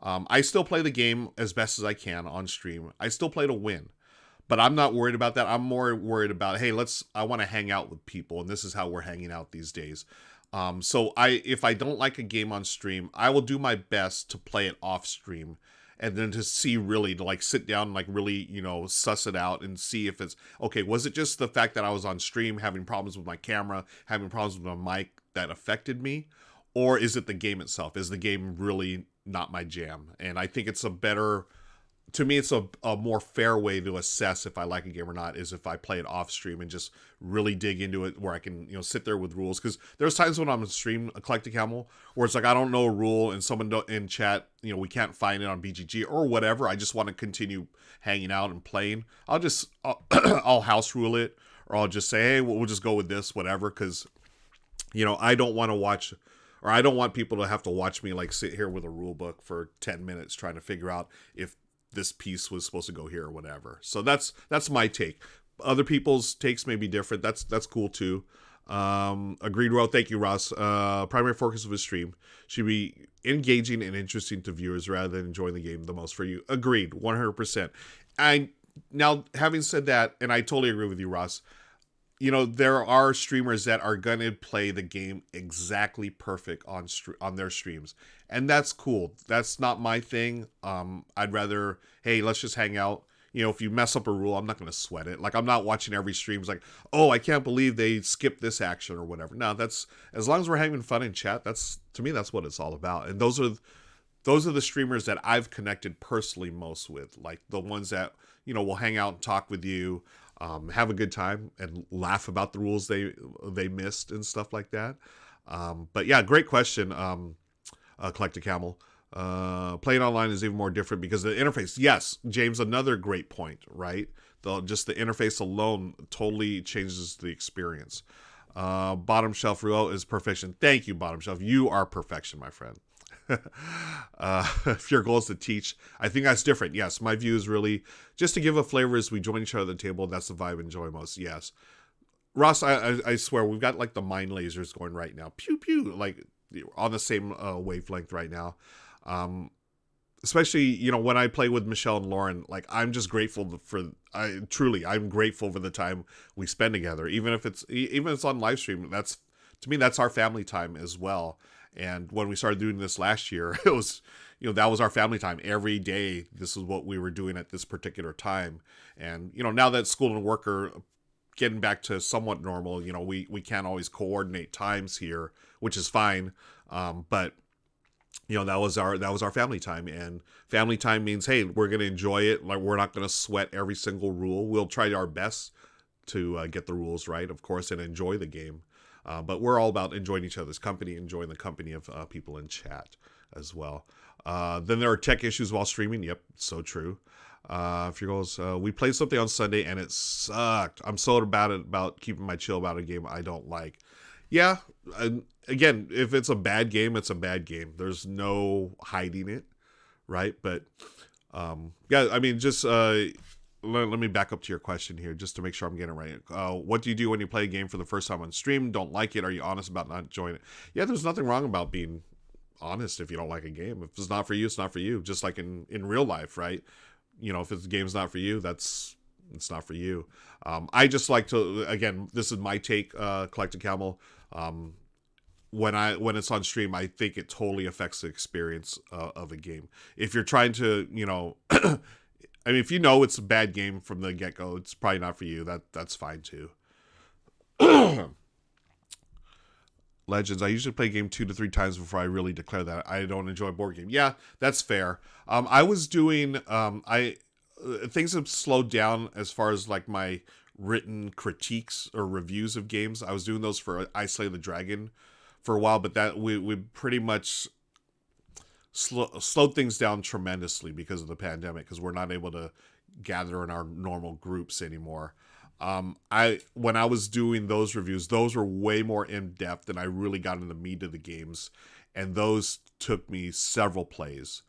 I still play the game as best as I can on stream. I still play to win, but I'm not worried about that. I'm more worried about, hey, I want to hang out with people, and this is how we're hanging out these days. So if I don't like a game on stream, I will do my best to play it off stream, and then to see, really, to like sit down and like really, suss it out and see if it's okay. Was it just the fact that I was on stream having problems with my camera, having problems with my mic that affected me? Or is it the game itself? Is the game really not my jam? And I think it's to me, it's a more fair way to assess if I like a game or not is if I play it off stream and just really dig into it, where I can, sit there with rules. Because there's times when I'm on stream, Eclectic Camel, where it's like I don't know a rule and someone in chat, we can't find it on BGG or whatever. I just want to continue hanging out and playing. I'll house rule it, or I'll just say, hey, we'll just go with this, whatever. Because, I don't want to watch, or I don't want people to have to watch me like sit here with a rule book for 10 minutes trying to figure out if this piece was supposed to go here or whatever. So that's my take. Other people's takes may be different. That's cool too. Agreed, Ruel. Thank you, Ross. Primary focus of his stream should be engaging and interesting to viewers rather than enjoying the game the most for you. Agreed, 100%. Now, having said that, and I totally agree with you, Ross, there are streamers that are going to play the game exactly perfect on their streams. And that's cool. That's not my thing. I'd rather, hey, let's just hang out. If you mess up a rule, I'm not going to sweat it. Like, I'm not watching every stream. It's like, oh, I can't believe they skipped this action or whatever. No, that's, as long as we're having fun in chat, to me, that's what it's all about. And those are the streamers that I've connected personally most with. Like, the ones that, will hang out and talk with you, have a good time and laugh about the rules they missed and stuff like that. But yeah, great question, Collected Camel. Playing online is even more different because of the interface. Yes, James, another great point, right? Just the interface alone totally changes the experience. Bottom Shelf Ruel is perfection. Thank you, Bottom Shelf. You are perfection, my friend. If your goal is to teach, I think that's different. Yes, my view is really just to give a flavor as we join each other at the table. That's the vibe I enjoy most. Yes, Ross, I swear we've got like the mind lasers going right now. Pew pew, like on the same wavelength right now. Especially when I play with Michelle and Lauren, like I'm just grateful I'm grateful for the time we spend together. Even if it's on live stream, to me that's our family time as well. And when we started doing this last year, it was, that was our family time. Every day, this is what we were doing at this particular time. And, now that school and work are getting back to somewhat normal, we can't always coordinate times here, which is fine. But, that was our family time. And family time means, hey, we're going to enjoy it. Like, we're not going to sweat every single rule. We'll try our best to get the rules right, of course, and enjoy the game. But we're all about enjoying each other's company, enjoying the company of people in chat as well. Then there are tech issues while streaming. Yep, so true. If your goals, we played something on Sunday and it sucked. I'm so about keeping my chill about a game I don't like. Yeah, again, if it's a bad game, it's a bad game. There's no hiding it, right? But yeah, I mean, just let me back up to your question here just to make sure I'm getting it right. What do you do when you play a game for the first time on stream? Don't like it? Are you honest about not enjoying it? Yeah, there's nothing wrong about being honest if you don't like a game. If it's not for you, it's not for you. Just like in real life, right? If the game's not for you, it's not for you. I just like to, again, this is my take, Collected Camel. When it's on stream, I think it totally affects the experience of a game. If you're trying to, I mean, if it's a bad game from the get-go, it's probably not for you. That's fine too. Legends, I usually play a game 2 to 3 times before I really declare that I don't enjoy a board game. Yeah, that's fair. I was doing, things have slowed down as far as like my written critiques or reviews of games. I was doing those for I Slay the Dragon for a while, but that we pretty much slowed things down tremendously because of the pandemic, because we're not able to gather in our normal groups anymore. When I was doing those reviews, those were way more in depth and I really got into the meat of the games, and those took me several plays.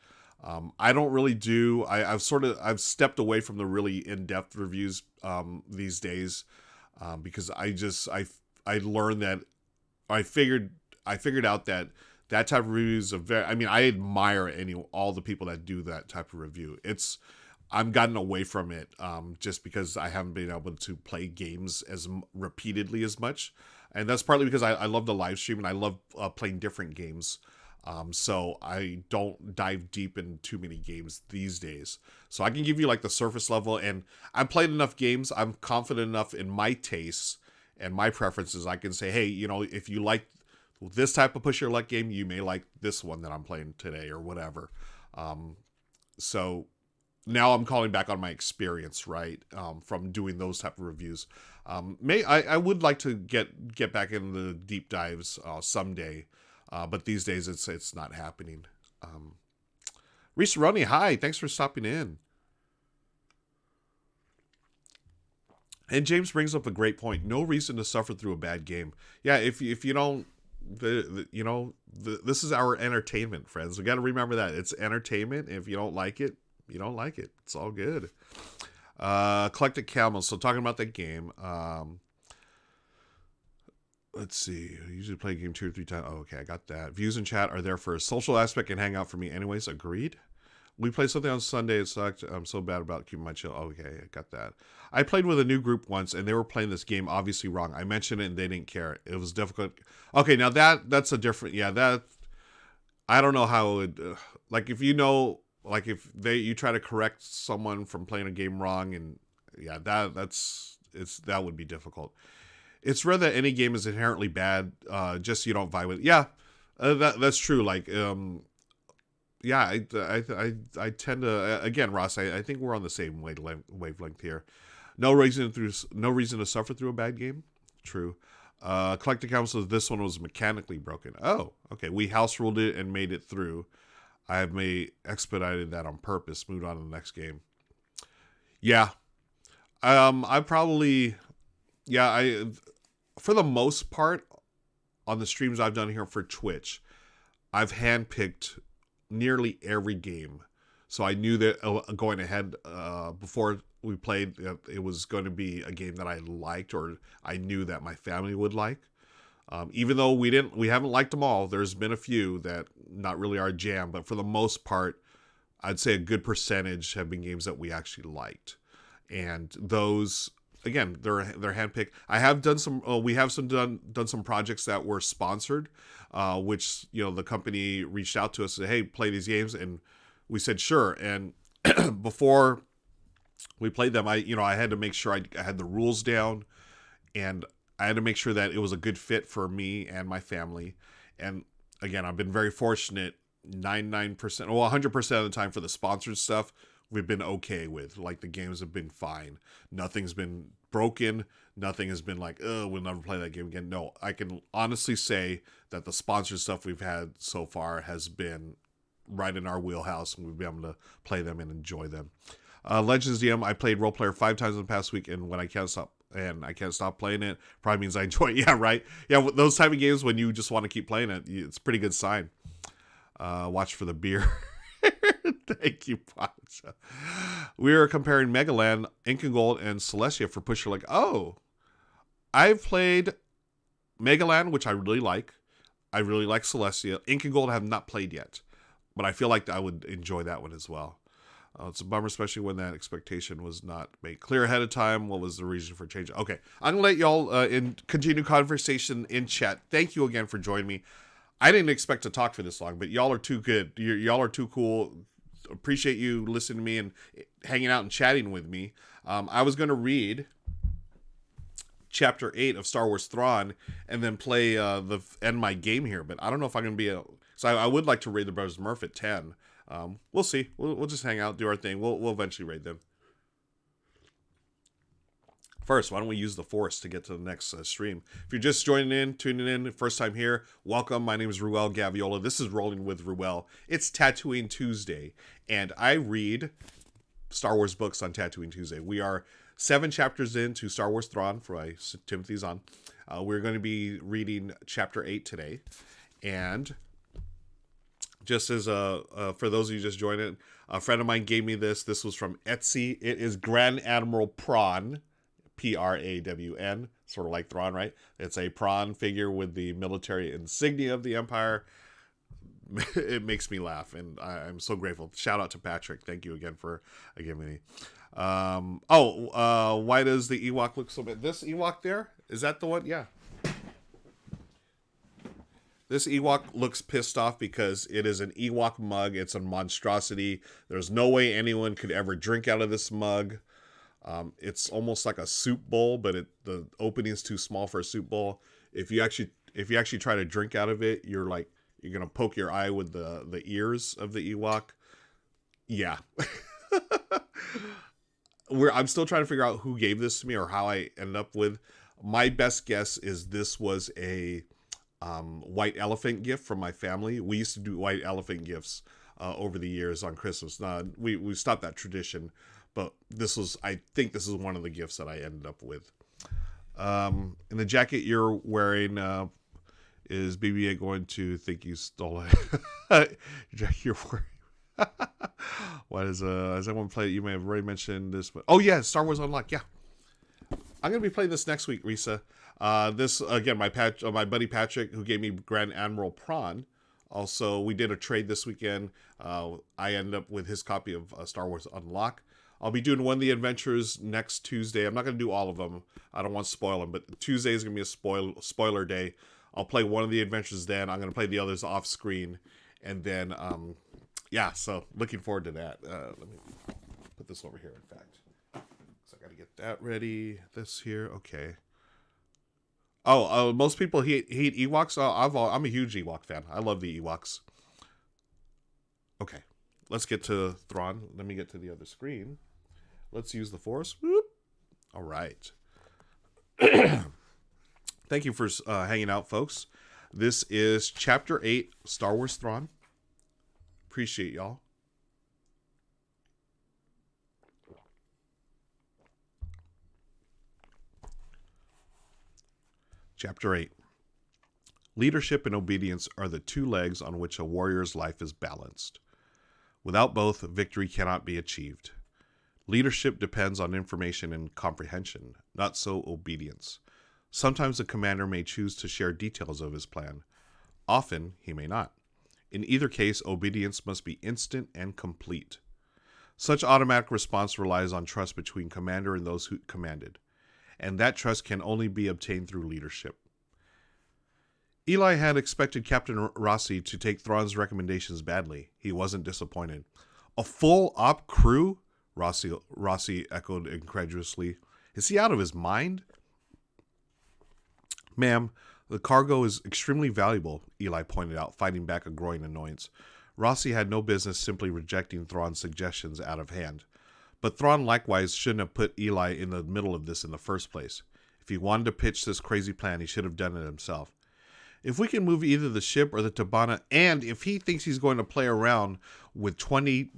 I don't really do, I've stepped away from the really in-depth reviews, these days, because I learned that I figured out that That type of review is I admire all the people that do that type of review. I've gotten away from it just because I haven't been able to play games as repeatedly as much. And that's partly because I love the live stream and I love playing different games. So I don't dive deep in too many games these days. So I can give you like the surface level, and I've played enough games. I'm confident enough in my tastes and my preferences. I can say, hey, if you like this type of push your luck game, you may like this one that I'm playing today or whatever. So now I'm calling back on my experience, right? From doing those type of reviews. I would like to get back in the deep dives someday. But these days it's not happening. Reese Roney, hi, thanks for stopping in. And James brings up a great point. No reason to suffer through a bad game. Yeah, if you don't, this is our entertainment, friends. We got to remember that it's entertainment. If you don't like it, you don't like it. It's all good. Eclectic Camel. So talking about that game. Let's see. I usually play a game 2 or 3 times. Oh, okay, I got that. Views in chat are there for a social aspect and hang out for me anyways. Agreed. We played something on Sunday. It sucked. I'm so bad about keeping my chill. Okay, I got that. I played with a new group once, and they were playing this game obviously wrong. I mentioned it, and they didn't care. It was difficult. Okay, now that's a different... Yeah, that... I don't know how it would... like, if you know... Like, if you try to correct someone from playing a game wrong, and... Yeah, that would be difficult. It's rare that any game is inherently bad, just so you don't vibe with it. Yeah, that's true. Like, yeah, I tend to, again, Ross, I think we're on the same wavelength here. No reason to suffer through a bad game. True. Collective Council says this one was mechanically broken. Oh, okay. We house ruled it and made it through. I have expedited that on purpose. Moved on to the next game. Yeah. I probably... Yeah, for the most part, on the streams I've done here for Twitch, I've handpicked nearly every game. So I knew that going ahead before we played, it was going to be a game that I liked or I knew that my family would like. Even though we haven't liked them all, there's been a few that not really our jam, but for the most part, I'd say a good percentage have been games that we actually liked. And those... Again, they're handpicked. I have done some. We have done some projects that were sponsored, which the company reached out to us and said, "Hey, play these games," and we said sure. And before we played them, I had to make sure I had the rules down, and I had to make sure that it was a good fit for me and my family. And again, I've been very fortunate. 99%, well, 100% of the time for the sponsored stuff, we've been okay with. Like, the games have been fine. Nothing's been broken. Nothing has been like, we'll never play that game again. No, I can honestly say that the sponsored stuff we've had so far has been right in our wheelhouse, and we've been able to play them and enjoy them. Legends DM, I played Role Player 5 times in the past week, and I can't stop playing it, probably means I enjoy it. Yeah, right? Yeah, those type of games, when you just want to keep playing it, it's a pretty good sign. Watch for the beer. Thank you, Pasha. We are comparing Megaland, Incan Gold, and Celestia for Pusher. Like, oh, I've played Megaland, which I really like. I really like Celestia. Incan Gold I have not played yet, but I feel like I would enjoy that one as well. It's a bummer, especially when that expectation was not made clear ahead of time. What was the reason for change? Okay, I'm going to let y'all continue conversation in chat. Thank you again for joining me. I didn't expect to talk for this long, but y'all are too good. Y'all are too cool. Appreciate you listening to me and hanging out and chatting with me. I was going to read Chapter 8 of Star Wars Thrawn and then play end my game here, but I don't know if I'm going to be able... So I would like to raid the Brothers Murph at 10. We'll see. We'll just hang out, do our thing. We'll eventually raid them. First, why don't we use the Force to get to the next stream? If you're just tuning in, first time here, welcome. My name is Ruel Gaviola. This is Rolling with Ruel. It's Tatooine Tuesday, and I read Star Wars books on Tatooine Tuesday. We are 7 chapters into Star Wars Thrawn, for Timothy's on. We're going to be reading Chapter 8 today, and just as for those of you just joining, a friend of mine gave me this. This was from Etsy. It is Grand Admiral Prawn. Prawn, sort of like Thrawn, right? It's a prawn figure with the military insignia of the Empire. it makes me laugh, and I'm so grateful. Shout out to Patrick. Thank you again for giving me. Why does the Ewok look so bad? This Ewok there, is that the one? Yeah. This Ewok looks pissed off because it is an Ewok mug. It's a monstrosity. There's no way anyone could ever drink out of this mug. It's almost like a soup bowl, but the opening is too small for a soup bowl. If you actually try to drink out of it, you're gonna poke your eye with the ears of the Ewok. Yeah. I'm still trying to figure out who gave this to me or how I ended up with. My best guess is this was a white elephant gift from my family. We used to do white elephant gifts over the years on Christmas. We stopped that tradition, but I think this is one of the gifts that I ended up with. In the jacket you're wearing, is BB-8 going to think you stole it? Jacket you're wearing. What is has anyone played? You may have already mentioned this, but oh yeah, Star Wars Unlocked. Yeah, I'm gonna be playing this next week, Risa. This again, my buddy Patrick, who gave me Grand Admiral Prawn. Also, we did a trade this weekend. I ended up with his copy of Star Wars Unlocked. I'll be doing one of the adventures next Tuesday. I'm not gonna do all of them. I don't want to spoil them, but Tuesday is gonna be a spoiler day. I'll play one of the adventures then. I'm gonna play the others off screen, and then yeah. So looking forward to that. Let me put this over here. In fact, so I gotta get that ready. This here, okay. Most people hate Ewoks. I'm a huge Ewok fan. I love the Ewoks. Okay, let's get to Thrawn. Let me get to the other screen. Let's use the Force. Whoop. All right. Thank you for hanging out, folks. This is Chapter 8, Star Wars Thrawn. Appreciate y'all. Chapter 8. Leadership and obedience are the two legs on which a warrior's life is balanced. Without both, victory cannot be achieved. Leadership depends on information and comprehension, not so obedience. Sometimes a commander may choose to share details of his plan. Often, he may not. In either case, obedience must be instant and complete. Such automatic response relies on trust between commander and those who commanded, and that trust can only be obtained through leadership. Eli had expected Captain Rossi to take Thrawn's recommendations badly. He wasn't disappointed. A full op crew? Rossi echoed incredulously. Is he out of his mind? Ma'am, the cargo is extremely valuable, Eli pointed out, fighting back a growing annoyance. Rossi had no business simply rejecting Thrawn's suggestions out of hand. But Thrawn likewise shouldn't have put Eli in the middle of this in the first place. If he wanted to pitch this crazy plan, he should have done it himself. If we can move either the ship or the Tabana, and if he thinks he's going to play around with 20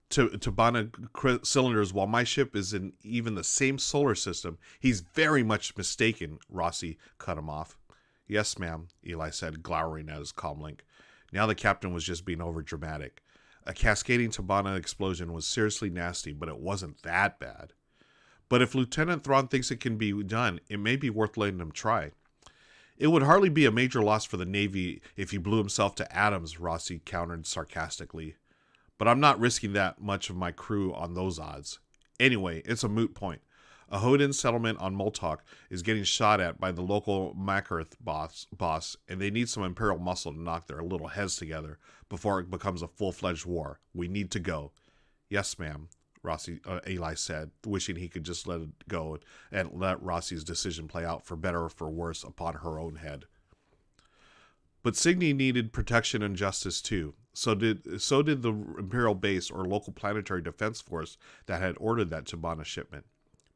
Tabana cylinders while my ship is in even the same solar system, he's very much mistaken, Rossi cut him off. Yes, ma'am, Eli said, glowering at his comlink. Now the captain was just being overdramatic. A cascading Tabana explosion was seriously nasty, but it wasn't that bad. But if Lieutenant Thrawn thinks it can be done, it may be worth letting him try. It would hardly be a major loss for the Navy if he blew himself to atoms, Rossi countered sarcastically. But I'm not risking that much of my crew on those odds. Anyway, it's a moot point. A Hodin settlement on Moltok is getting shot at by the local Makarth boss, and they need some Imperial muscle to knock their little heads together before it becomes a full-fledged war. We need to go. Yes, ma'am, Eli said, wishing he could just let it go and let Rossi's decision play out for better or for worse upon her own head. But Signy needed protection and justice too. So did the Imperial base or local planetary defense force that had ordered that Tabana shipment.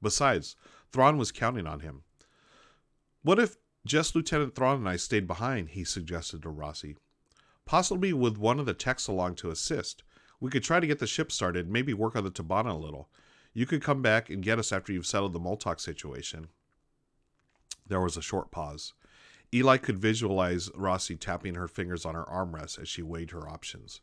Besides, Thrawn was counting on him. What if just Lieutenant Thrawn and I stayed behind, he suggested to Rossi. Possibly with one of the techs along to assist. We could try to get the ship started, maybe work on the Tabana a little. You could come back and get us after you've settled the Moltok situation. There was a short pause. Eli could visualize Rossi tapping her fingers on her armrest as she weighed her options.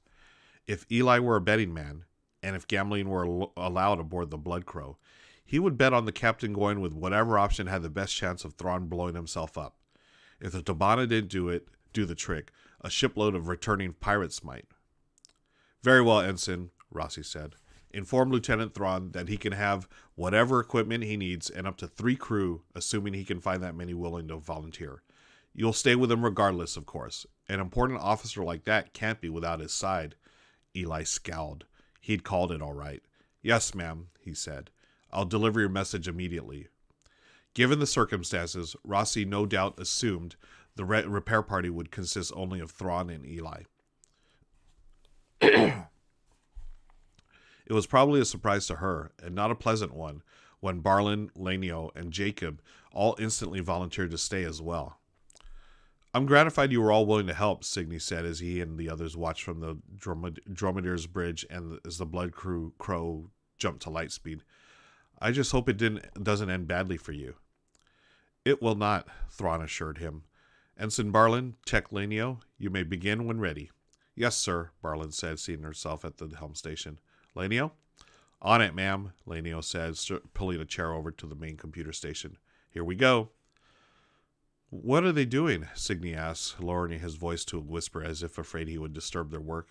If Eli were a betting man, and if gambling were allowed aboard the Blood Crow, he would bet on the captain going with whatever option had the best chance of Thrawn blowing himself up. If the Tabana didn't do the trick, a shipload of returning pirates might. Very well, Ensign, Rossi said. Inform Lieutenant Thrawn that he can have whatever equipment he needs and up to 3 crew, assuming he can find that many willing to volunteer. You'll stay with him regardless, of course. An important officer like that can't be without his side. Eli scowled. He'd called it all right. Yes, ma'am, he said. I'll deliver your message immediately. Given the circumstances, Rossi no doubt assumed the repair party would consist only of Thrawn and Eli. It was probably a surprise to her, and not a pleasant one, when Barlin, Lanio, and Jacob all instantly volunteered to stay as well. I'm gratified you were all willing to help, Signy said as he and the others watched from the Dromedar's bridge and as the Blood Crow jumped to light speed. I just hope it doesn't end badly for you. It will not, Thrawn assured him. Ensign Barlin, Tech Lanio, you may begin when ready. Yes, sir, Barlin said, seating herself at the helm station. Lanio? On it, ma'am, Lanio said, pulling a chair over to the main computer station. Here we go. What are they doing? Signy asked, lowering his voice to a whisper as if afraid he would disturb their work.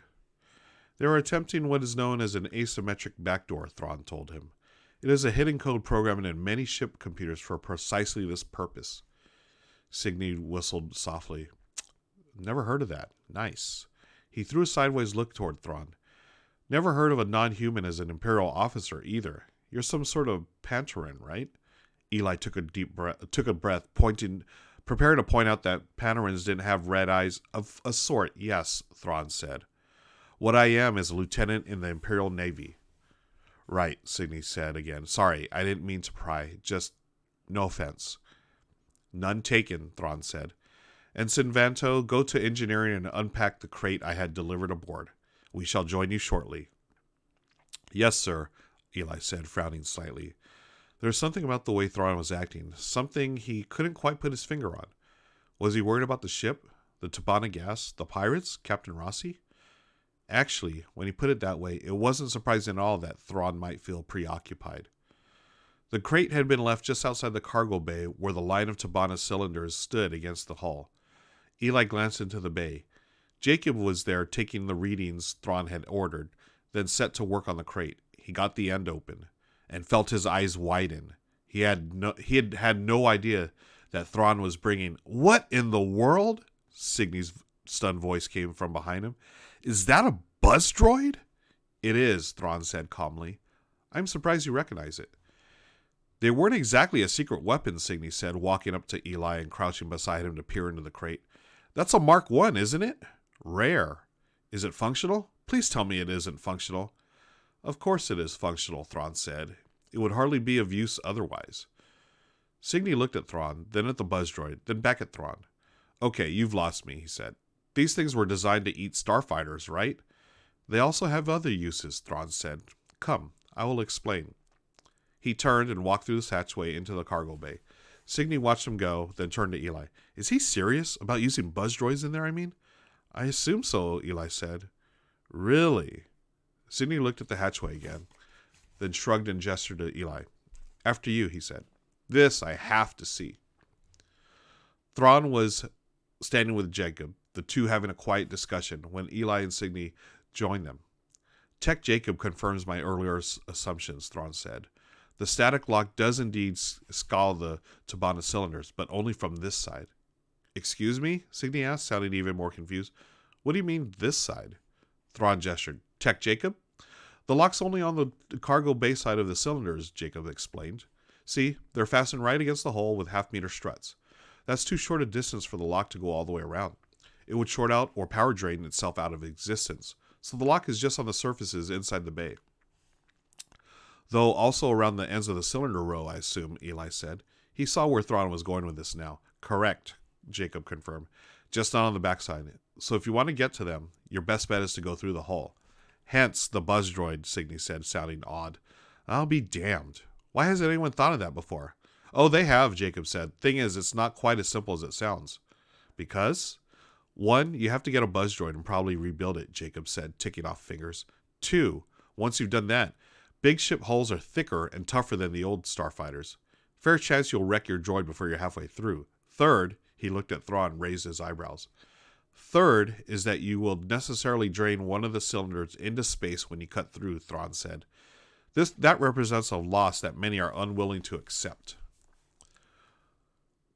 They are attempting what is known as an asymmetric backdoor, Thrawn told him. It is a hidden code programmed in many ship computers for precisely this purpose. Signy whistled softly. Never heard of that. Nice. He threw a sideways look toward Thrawn. Never heard of a non-human as an Imperial officer either. You're some sort of Pantaran, right? Eli took a breath, prepared to point out that Pantarans didn't have red eyes. Of a sort, yes, Thrawn said. What I am is a lieutenant in the Imperial Navy. Right, Signy said again. Sorry, I didn't mean to pry. Just no offense. None taken, Thrawn said. Ensign Vanto, go to engineering and unpack the crate I had delivered aboard. We shall join you shortly. Yes, sir, Eli said, frowning slightly. There was something about the way Thrawn was acting, something he couldn't quite put his finger on. Was he worried about the ship, the Tabana gas, the pirates, Captain Rossi? Actually, when he put it that way, it wasn't surprising at all that Thrawn might feel preoccupied. The crate had been left just outside the cargo bay where the line of Tabana cylinders stood against the hull. Eli glanced into the bay. Jacob was there taking the readings Thrawn had ordered, then set to work on the crate. He got the end open and felt his eyes widen. He had no idea that Thrawn was bringing... What in the world? Signy's stunned voice came from behind him. Is that a buzz droid? It is, Thrawn said calmly. I'm surprised you recognize it. They weren't exactly a secret weapon, Signy said, walking up to Eli and crouching beside him to peer into the crate. That's a Mark I, isn't it? Rare. Is it functional? Please tell me it isn't functional. Of course it is functional, Thrawn said. It would hardly be of use otherwise. Signy looked at Thrawn, then at the buzz droid, then back at Thrawn. Okay, you've lost me, he said. These things were designed to eat starfighters, right? They also have other uses, Thrawn said. Come, I will explain. He turned and walked through the hatchway into the cargo bay. Signy watched him go, then turned to Eli. Is he serious about using buzz droids in there, I mean? I assume so, Eli said. Really? Signy looked at the hatchway again, then shrugged and gestured to Eli. After you, he said. This I have to see. Thrawn was standing with Jacob, the two having a quiet discussion, when Eli and Signy joined them. Tech Jacob confirms my earlier assumptions, Thrawn said. The static lock does indeed scour the Tabana cylinders, but only from this side. Excuse me? Signy asked, sounding even more confused. What do you mean, this side? Thrawn gestured. Tech Jacob? The lock's only on the cargo bay side of the cylinders, Jacob explained. See, they're fastened right against the hull with half-meter struts. That's too short a distance for the lock to go all the way around. It would short out or power drain itself out of existence, so the lock is just on the surfaces inside the bay. Though also around the ends of the cylinder row, I assume, Eli said. He saw where Thrawn was going with this now. Correct, Jacob confirmed. Just not on the backside. So if you want to get to them, your best bet is to go through the hull. Hence the buzz droid, Signy said, sounding odd. I'll be damned. Why hasn't anyone thought of that before? Oh, they have, Jacob said. Thing is, it's not quite as simple as it sounds. Because? 1, you have to get a buzz droid and probably rebuild it, Jacob said, ticking off fingers. 2, once you've done that, big ship hulls are thicker and tougher than the old starfighters. Fair chance you'll wreck your droid before you're halfway through. 3rd, he looked at Thrawn and raised his eyebrows. Third is that you will necessarily drain one of the cylinders into space when you cut through, Thrawn said. That represents a loss that many are unwilling to accept.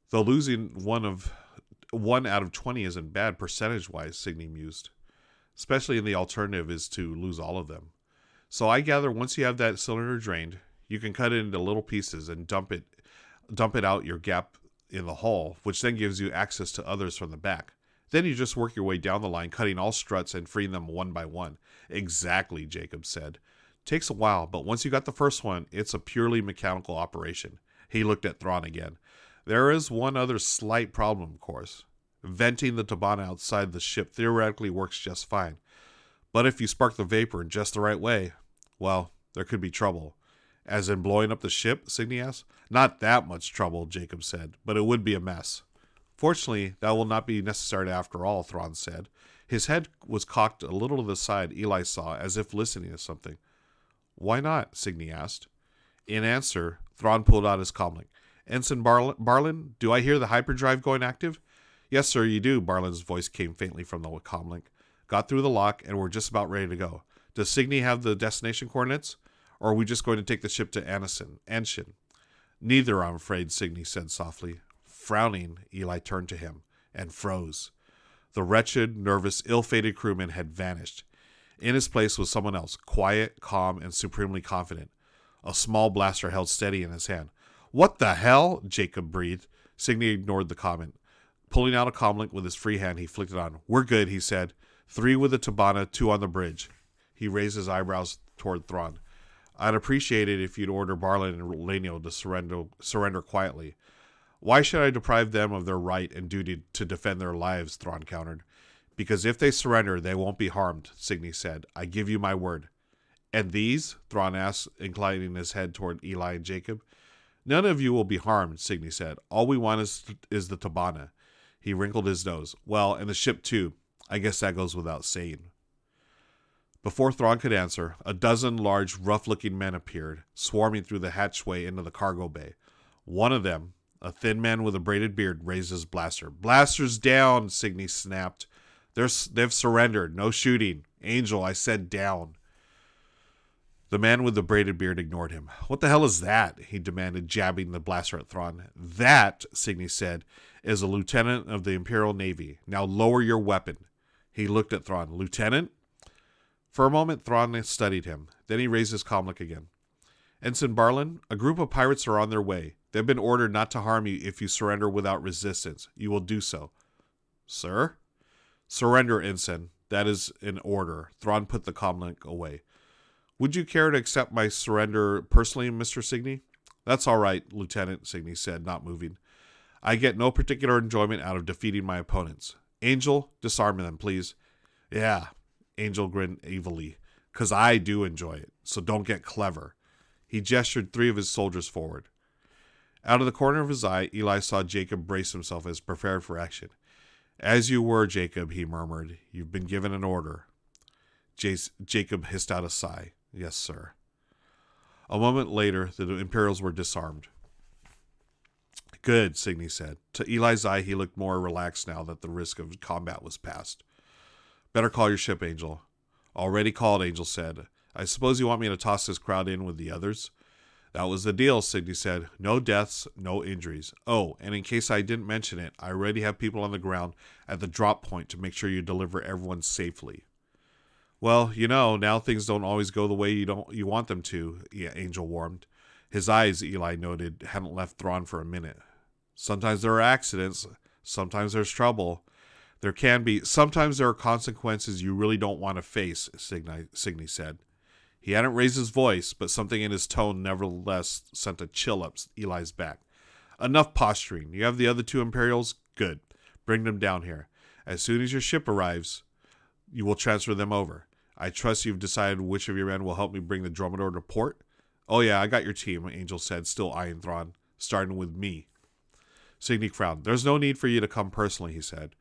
Though losing one out of 20 isn't bad percentage-wise, Signy mused. Especially in the alternative is to lose all of them. So I gather once you have that cylinder drained, you can cut it into little pieces and dump it out your gap in the hull, which then gives you access to others from the back. Then you just work your way down the line, cutting all struts and freeing them one by one. Exactly, Jacob said. Takes a while, but once you got the first one, it's a purely mechanical operation. He looked at Thrawn again. There is one other slight problem, of course. Venting the Tabana outside the ship theoretically works just fine. But if you spark the vapor in just the right way, well, there could be trouble. As in blowing up the ship, Signy asked. Not that much trouble, Jacob said, but it would be a mess. Fortunately, that will not be necessary after all, Thrawn said. His head was cocked a little to the side, Eli saw, as if listening to something. Why not? Signy asked. In answer, Thrawn pulled out his comlink. Ensign Barlin, do I hear the hyperdrive going active? Yes, sir, you do, Barlin's voice came faintly from the comlink. Got through the lock, and we're just about ready to go. Does Signy have the destination coordinates? Or are we just going to take the ship to Anshin? Neither, I'm afraid, Signy said softly. Frowning, Eli turned to him, and froze. The wretched, nervous, ill-fated crewman had vanished. In his place was someone else, quiet, calm, and supremely confident. A small blaster held steady in his hand. What the hell? Jacob breathed. Signy ignored the comment. Pulling out a comlink with his free hand, he flicked it on. We're good, he said. 3 with the Tabana, 2 on the bridge. He raised his eyebrows toward Thrawn. I'd appreciate it if you'd order Barlin and Lenio to surrender quietly. Why should I deprive them of their right and duty to defend their lives? Thrawn countered. Because if they surrender, they won't be harmed, Signy said. I give you my word. And these? Thrawn asked, inclining his head toward Eli and Jacob. None of you will be harmed, Signy said. All we want is the Tabana. He wrinkled his nose. Well, and the ship too. I guess that goes without saying. Before Thrawn could answer, a dozen large, rough-looking men appeared, swarming through the hatchway into the cargo bay. One of them, a thin man with a braided beard, raised his blaster. Blasters down, Signy snapped. They've surrendered. No shooting. Angel, I said down. The man with the braided beard ignored him. What the hell is that? He demanded, jabbing the blaster at Thrawn. That, Signy said, is a lieutenant of the Imperial Navy. Now lower your weapon. He looked at Thrawn. Lieutenant? For a moment, Thrawn studied him. Then he raised his comlink again. Ensign Barlin, a group of pirates are on their way. They've been ordered not to harm you if you surrender without resistance. You will do so. Sir? Surrender, Ensign. That is an order. Thrawn put the comlink away. Would you care to accept my surrender personally, Mr. Signy? That's all right, Lieutenant, Signy said, not moving. I get no particular enjoyment out of defeating my opponents. Angel, disarm them, please. Yeah, Angel grinned evilly. 'Cause I do enjoy it, so don't get clever. He gestured 3 of his soldiers forward. Out of the corner of his eye, Eli saw Jacob brace himself as prepared for action. As you were, Jacob, he murmured. You've been given an order. Jacob hissed out a sigh. Yes, sir. A moment later, the Imperials were disarmed. Good, Signy said. To Eli's eye, he looked more relaxed now that the risk of combat was past. Better call your ship, Angel. Already called, Angel said. I suppose you want me to toss this crowd in with the others? That was the deal, Signy said. No deaths, no injuries. Oh, and in case I didn't mention it, I already have people on the ground at the drop point to make sure you deliver everyone safely. Well, now things don't always go the way you want them to, Angel warned. His eyes, Eli noted, hadn't left Thrawn for a minute. Sometimes there are accidents. Sometimes there's trouble. Sometimes there are consequences you really don't want to face, Signy said. He hadn't raised his voice, but something in his tone nevertheless sent a chill up Eli's back. Enough posturing. You have the other 2 Imperials? Good. Bring them down here. As soon as your ship arrives, you will transfer them over. I trust you've decided which of your men will help me bring the Dromedar to port? Oh yeah, I got your team, Angel said, still eyeing Thrawn, starting with me. Signy frowned. There's no need for you to come personally, he said.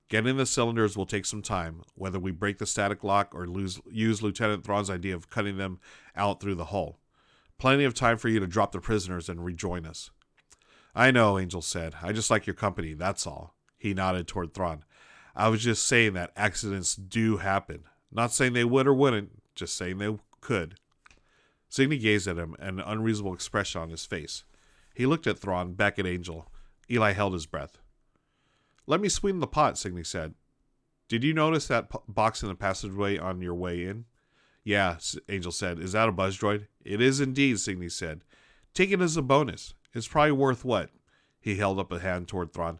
Getting the cylinders will take some time, whether we break the static lock or use Lieutenant Thrawn's idea of cutting them out through the hull. Plenty of time for you to drop the prisoners and rejoin us. I know, Angel said. I just like your company, that's all. He nodded toward Thrawn. I was just saying that accidents do happen. Not saying they would or wouldn't, just saying they could. Signy gazed at him, an unreasonable expression on his face. He looked at Thrawn, back at Angel. Eli held his breath. Let me sweeten the pot, Signy said. Did you notice that box in the passageway on your way in? Yeah, Angel said. Is that a buzz droid? It is indeed, Signy said. Take it as a bonus. It's probably worth what? He held up a hand toward Thrawn.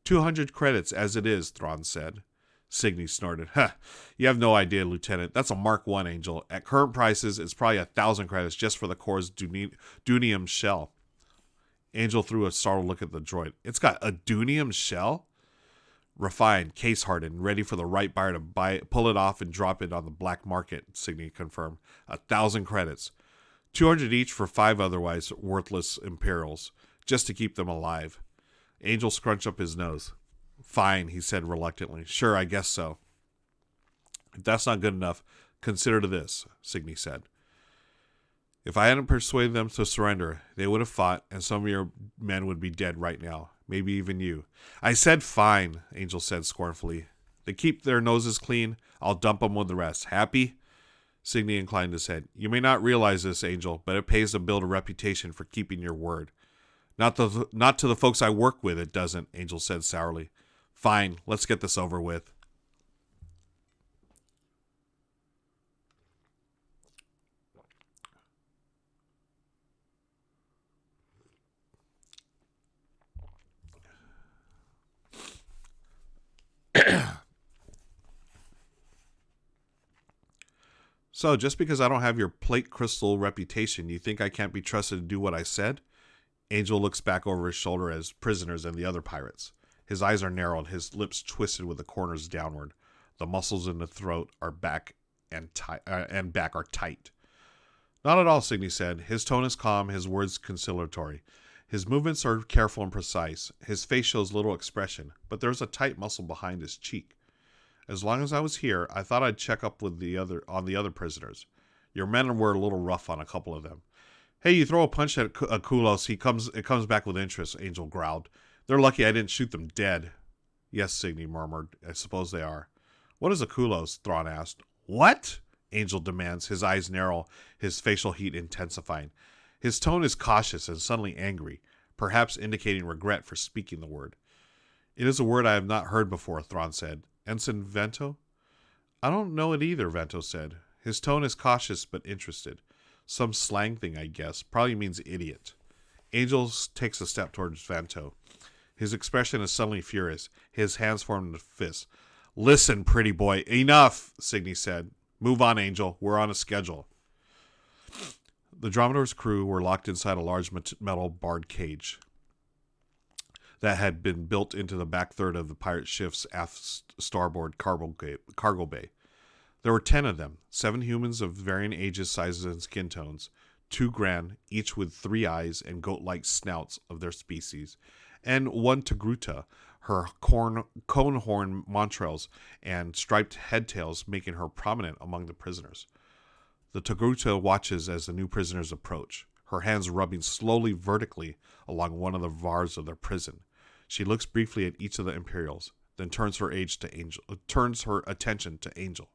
200 credits as it is, Thrawn said. Signy snorted. Ha! You have no idea, Lieutenant. That's a Mark I, Angel. At current prices, it's probably 1,000 credits just for the core's Dunium shell. Angel threw a startled look at the droid. It's got a Dunium shell? Refined, case-hardened, ready for the right buyer to buy it, pull it off, and drop it on the black market, Signy confirmed. 1,000 credits. 200 each for 5 otherwise worthless Imperials, just to keep them alive. Angel scrunched up his nose. Fine, he said reluctantly. Sure, I guess so. If that's not good enough, consider this, Signy said. If I hadn't persuaded them to surrender, they would have fought, and some of your men would be dead right now. Maybe even you. I said fine, Angel said scornfully. They keep their noses clean. I'll dump them with the rest. Happy? Signy inclined his head. You may not realize this, Angel, but it pays to build a reputation for keeping your word. Not to the folks I work with, it doesn't, Angel said sourly. Fine, let's get this over with. So, just because I don't have your plate crystal reputation, you think I can't be trusted to do what I said? Angel looks back over his shoulder as prisoners and the other pirates. His eyes are narrowed, his lips twisted with the corners downward. The muscles in the throat are back and back are tight. Not at all, Signy said. His tone is calm, his words conciliatory. His movements are careful and precise. His face shows little expression, but there's a tight muscle behind his cheek. As long as I was here, I thought I'd check up with the other prisoners. Your men were a little rough on a couple of them. Hey, you throw a punch at a Kulos, it comes back with interest, Angel growled. They're lucky I didn't shoot them dead. Yes, Signy murmured. I suppose they are. What is a Kulos? Thrawn asked. What? Angel demands, his eyes narrow, his facial heat intensifying. His tone is cautious and suddenly angry, perhaps indicating regret for speaking the word. It is a word I have not heard before, Thrawn said. Ensign Vento? I don't know it either, Vento said. His tone is cautious but interested. Some slang thing, I guess. Probably means idiot. Angel takes a step towards Vento. His expression is suddenly furious. His hands form into fists. Listen, pretty boy. Enough, Signy said. Move on, Angel. We're on a schedule. The Dromedary's crew were locked inside a large metal barred cage that had been built into the back third of the pirate ship's aft starboard cargo bay. There were 10 of them, 7 humans of varying ages, sizes, and skin tones, 2 grand, each with 3 eyes and goat-like snouts of their species, and 1 Togruta, her cone-horn montrals and striped head-tails making her prominent among the prisoners. The Togruta watches as the new prisoners approach, her hands rubbing slowly vertically along one of the bars of their prison. She looks briefly at each of the Imperials, then turns her attention to Angel.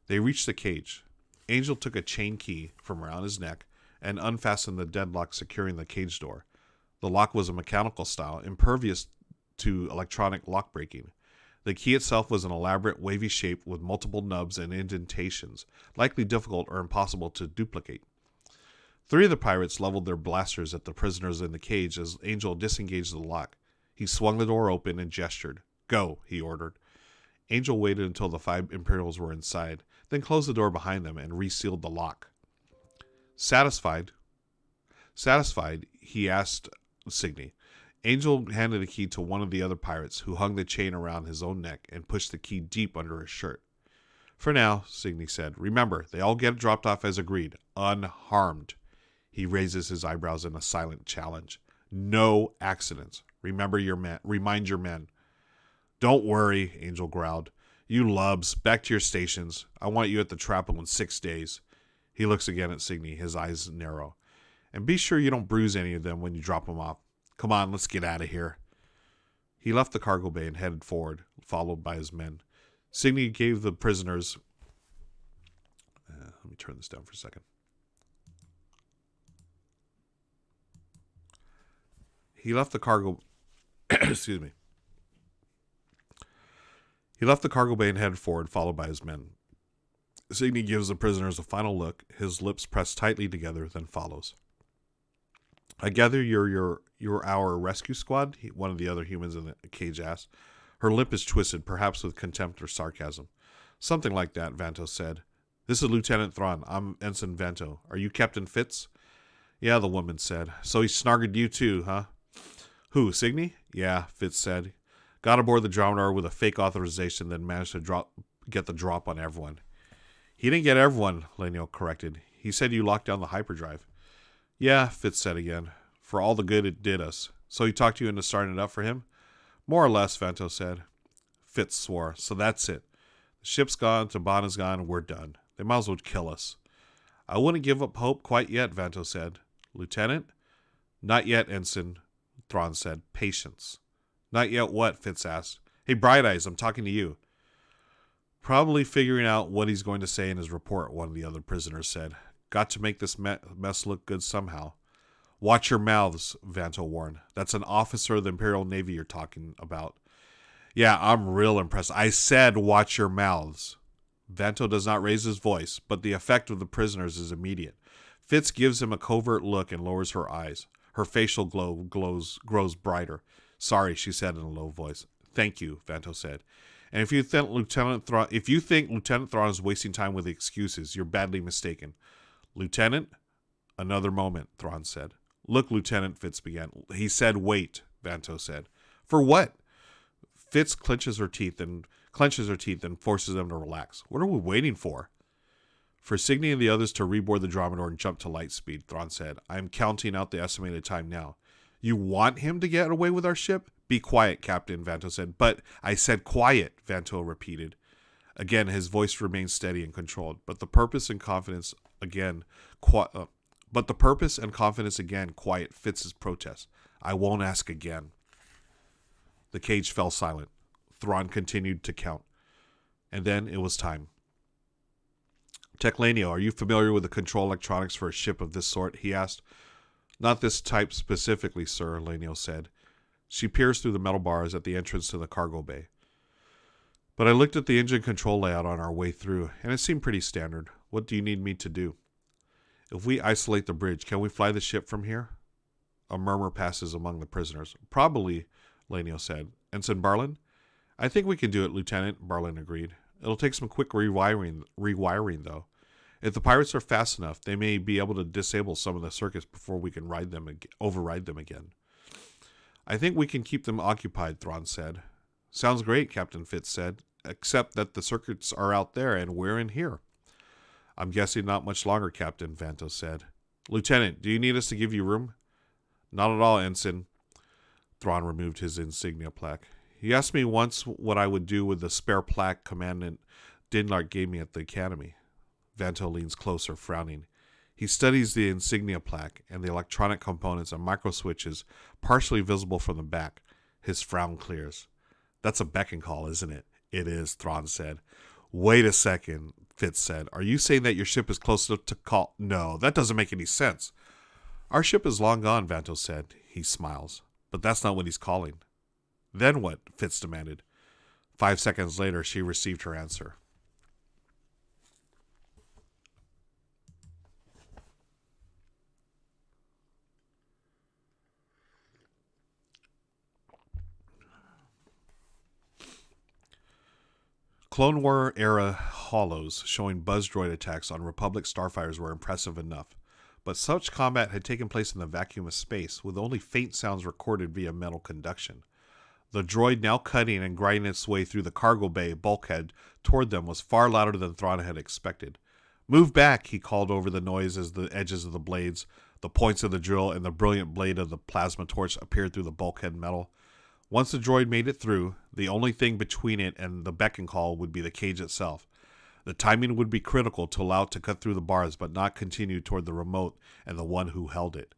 They reach the cage. Angel took a chain key from around his neck and unfastened the deadlock securing the cage door. The lock was a mechanical style, impervious to electronic lock breaking. The key itself was an elaborate wavy shape with multiple nubs and indentations, likely difficult or impossible to duplicate. 3 of the pirates leveled their blasters at the prisoners in the cage as Angel disengaged the lock. He swung the door open and gestured. Go, he ordered. Angel waited until the 5 Imperials were inside, then closed the door behind them and resealed the lock. Satisfied, he asked Signy. Angel handed the key to one of the other pirates, who hung the chain around his own neck and pushed the key deep under his shirt. For now, Signy said, remember, they all get dropped off as agreed, unharmed. He raises his eyebrows in a silent challenge. No accidents. Remind your men. Don't worry, Angel growled. You lubs, back to your stations. I want you at the trapple in 6 days. He looks again at Signy, his eyes narrow. And be sure you don't bruise any of them when you drop them off. Come on, let's get out of here. He left the cargo bay and headed forward, followed by his men. Signy gave the prisoners... let me turn this down for a second. He left the cargo... excuse me. He left the cargo bay and headed forward, followed by his men. Signy gives the prisoners a final look, his lips pressed tightly together, then follows. I gather you're our rescue squad? One of the other humans in the cage asked. Her lip is twisted, perhaps with contempt or sarcasm. Something like that, Vanto said. This is Lieutenant Thrawn. I'm Ensign Vanto. Are you Captain Fitz? Yeah, the woman said. So he snarged you too, huh? Who, Signy? Yeah, Fitz said. Got aboard the Dromedar with a fake authorization, then managed to get the drop on everyone. He didn't get everyone, Lenio corrected. He said you locked down the hyperdrive. Yeah, Fitz said again. For all the good it did us. So he talked you into starting it up for him? More or less, Vanto said. Fitz swore. So that's it. The ship's gone, Tabana's gone, we're done. They might as well kill us. I wouldn't give up hope quite yet, Vanto said. Lieutenant? Not yet, Ensign, Thrawn said. Patience. Not yet what? Fitz asked. Hey, Bright Eyes, I'm talking to you. Probably figuring out what he's going to say in his report, one of the other prisoners said. Got to make this mess look good somehow. Watch your mouths, Vanto warned. That's an officer of the Imperial Navy you're talking about. Yeah, I'm real impressed. I said watch your mouths. Vanto does not raise his voice, but the effect of the prisoners is immediate. Fitz gives him a covert look and lowers her eyes. Her facial glow grows brighter. Sorry, she said in a low voice. Thank you, Vanto said. And if you think Lieutenant Thrawn is wasting time with excuses, you're badly mistaken. Lieutenant? Another moment, Thrawn said. Look, Lieutenant, Fitz began. He said wait, Vanto said. For what? Fitz clenches her teeth and forces them to relax. What are we waiting for? For Signy and the others to reboard the Dromedar and jump to light speed, Thrawn said. I am counting out the estimated time now. You want him to get away with our ship? Be quiet, Captain, Vanto said. But I said quiet, Vanto repeated. Again, his voice remained steady and controlled, but the purpose and confidence again quiet Fitz's protest. I won't ask again. The cage fell silent. Thrawn continued to count. And then it was time. Teclanio, are you familiar with the control electronics for a ship of this sort? He asked. Not this type specifically, sir, Lanio said. She pierced through the metal bars at the entrance to the cargo bay. But I looked at the engine control layout on our way through, and it seemed pretty standard. What do you need me to do? If we isolate the bridge, can we fly the ship from here? A murmur passes among the prisoners. Probably, Lanio said. Ensign Barlin? I think we can do it, Lieutenant, Barlin agreed. It'll take some quick rewiring, though. If the pirates are fast enough, they may be able to disable some of the circuits before we can override them again. I think we can keep them occupied, Thrawn said. Sounds great, Captain Fitz said, except that the circuits are out there and we're in here. I'm guessing not much longer, Captain, Vanto said. Lieutenant, do you need us to give you room? Not at all, Ensign. Thrawn removed his insignia plaque. He asked me once what I would do with the spare plaque Commandant Dinlark gave me at the academy. Vanto leans closer, frowning. He studies the insignia plaque and the electronic components and microswitches partially visible from the back. His frown clears. That's a beacon call, isn't it? It is, Thrawn said. Wait a second, Fitz said. Are you saying that your ship is close enough to call? No, that doesn't make any sense. Our ship is long gone, Vanto said. He smiles. But that's not what he's calling. Then what? Fitz demanded. 5 seconds later, she received her answer. Clone War era holos showing buzz droid attacks on Republic starfighters were impressive enough, but such combat had taken place in the vacuum of space, with only faint sounds recorded via metal conduction. The droid now cutting and grinding its way through the cargo bay bulkhead toward them was far louder than Thrawn had expected. Move back, he called over the noise as the edges of the blades, the points of the drill, and the brilliant blade of the plasma torch appeared through the bulkhead metal. Once the droid made it through, the only thing between it and the beacon call would be the cage itself. The timing would be critical to allow it to cut through the bars but not continue toward the remote and the one who held it.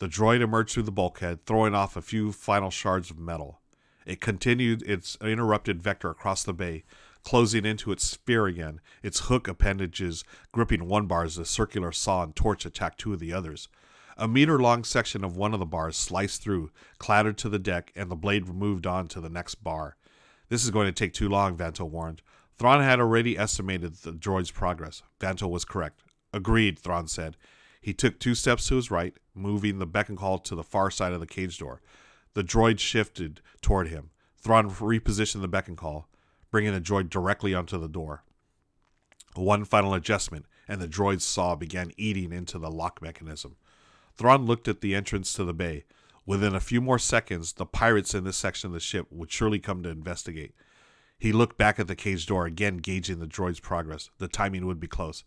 The droid emerged through the bulkhead, throwing off a few final shards of metal. It continued its interrupted vector across the bay, closing into its sphere again, its hook appendages gripping one bar as the circular saw and torch attacked two of the others. A meter-long section of one of the bars sliced through, clattered to the deck, and the blade moved on to the next bar. This is going to take too long, Vanto warned. Thrawn had already estimated the droid's progress. Vanto was correct. Agreed, Thrawn said. He took 2 steps to his right, moving the beacon call to the far side of the cage door. The droid shifted toward him. Thrawn repositioned the beacon call, bringing the droid directly onto the door. One final adjustment, and the droid's saw began eating into the lock mechanism. Thrawn looked at the entrance to the bay. Within a few more seconds, the pirates in this section of the ship would surely come to investigate. He looked back at the cage door, again gauging the droid's progress. The timing would be close.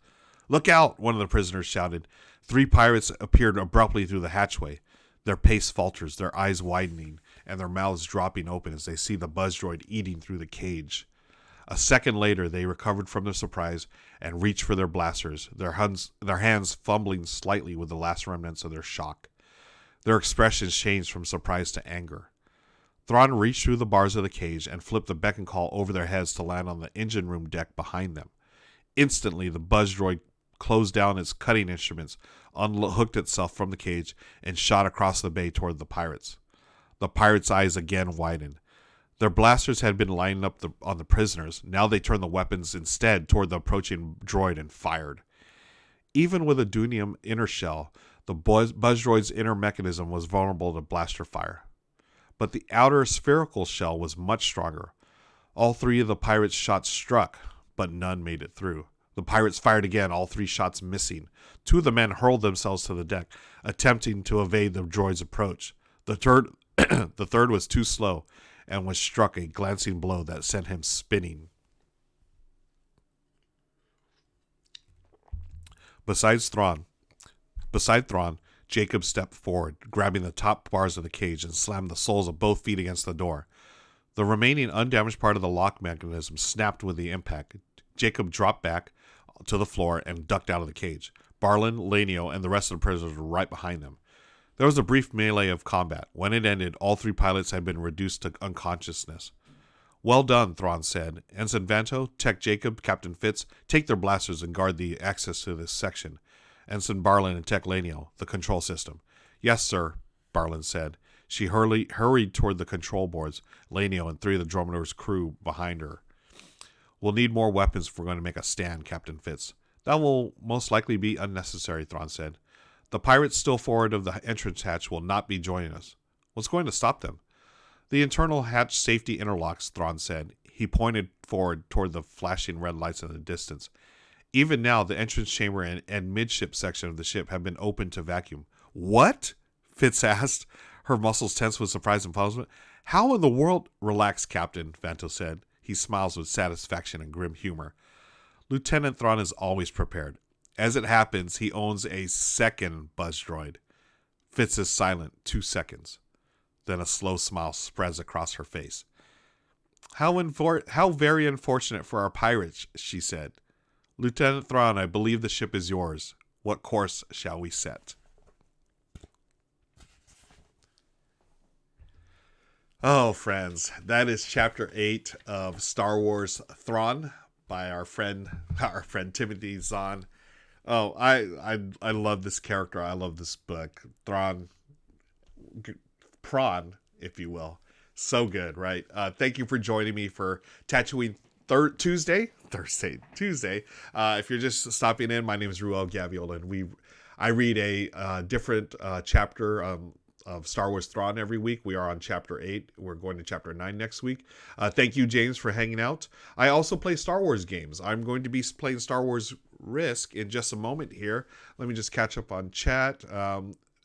"Look out!" one of the prisoners shouted. 3 pirates appeared abruptly through the hatchway. Their pace falters, their eyes widening, and their mouths dropping open as they see the buzz droid eating through the cage. A second later, they recovered from their surprise and reached for their blasters, their hands fumbling slightly with the last remnants of their shock. Their expressions changed from surprise to anger. Thrawn reached through the bars of the cage and flipped the beacon call over their heads to land on the engine room deck behind them. Instantly, the buzz droid closed down its cutting instruments, unhooked itself from the cage, and shot across the bay toward the pirates. The pirates' eyes again widened. Their blasters had been lined up on the prisoners. Now they turned the weapons instead toward the approaching droid and fired. Even with a Dunium inner shell, the buzz droid's inner mechanism was vulnerable to blaster fire. But the outer spherical shell was much stronger. All 3 of the pirates' shots struck, but none made it through. The pirates fired again, all 3 shots missing. 2 of the men hurled themselves to the deck, attempting to evade the droid's approach. The third was too slow and was struck a glancing blow that sent him spinning. Beside Thrawn, Jacob stepped forward, grabbing the top bars of the cage and slammed the soles of both feet against the door. The remaining undamaged part of the lock mechanism snapped with the impact. Jacob dropped back to the floor and ducked out of the cage. Barlin, Lanio, and the rest of the prisoners were right behind them. There was a brief melee of combat. When it ended, all 3 pilots had been reduced to unconsciousness. "Well done," Thrawn said. "Ensign Vanto, Tech Jacob, Captain Fitz, take their blasters and guard the access to this section. Ensign Barlin and Tech Lanio, the control system." "Yes, sir," Barlin said. She hurried toward the control boards, Lanio and 3 of the Dromedar's crew behind her. "We'll need more weapons if we're going to make a stand, Captain Fitz." "That will most likely be unnecessary," Thrawn said. "The pirates still forward of the entrance hatch will not be joining us." "What's going to stop them?" "The internal hatch safety interlocks," Thrawn said. He pointed forward toward the flashing red lights in the distance. Even now, the entrance chamber and midship section of the ship have been opened to vacuum. "What?" Fitz asked, her muscles tense with surprise and puzzlement. "How in the world—" "Relax, Captain," Vanto said. He smiles with satisfaction and grim humor. "Lieutenant Thrawn is always prepared. As it happens, he owns a second buzz droid." Fitz is silent 2 seconds. Then a slow smile spreads across her face. How very unfortunate for our pirates," she said. "Lieutenant Thrawn, I believe the ship is yours. What course shall we set?" Oh, friends, that is Chapter 8 of Star Wars Thrawn by our friend Timothy Zahn. Oh, I love this character. I love this book. Thrawn, Prawn, if you will. So good, right? Thank you for joining me for Tatooine Tuesday. If you're just stopping in, my name is Ruel Gaviola, and I read a different chapter of Star Wars Thrawn every week. We are on Chapter 8. We're going to Chapter 9 next week. Thank you, James, for hanging out. I also play Star Wars games. I'm going to be playing Star Wars Risk in just a moment here. Let me just catch up on chat.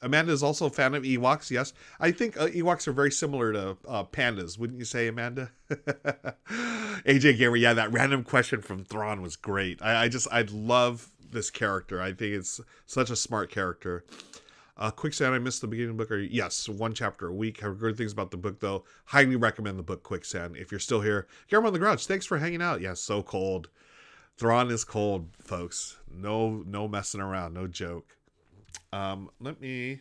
Amanda is also a fan of Ewoks, yes. I think Ewoks are very similar to pandas, wouldn't you say, Amanda? AJ Gamer, yeah, that random question from Thrawn was great. I love this character. I think it's such a smart character. Quicksand, I missed the beginning of the book. Yes, 1 chapter a week. Have good things about the book, though. Highly recommend the book, Quicksand. If you're still here, Guillermo on the Grouch, thanks for hanging out. Yeah, so cold. Thrawn is cold, folks. No messing around. No joke. Let me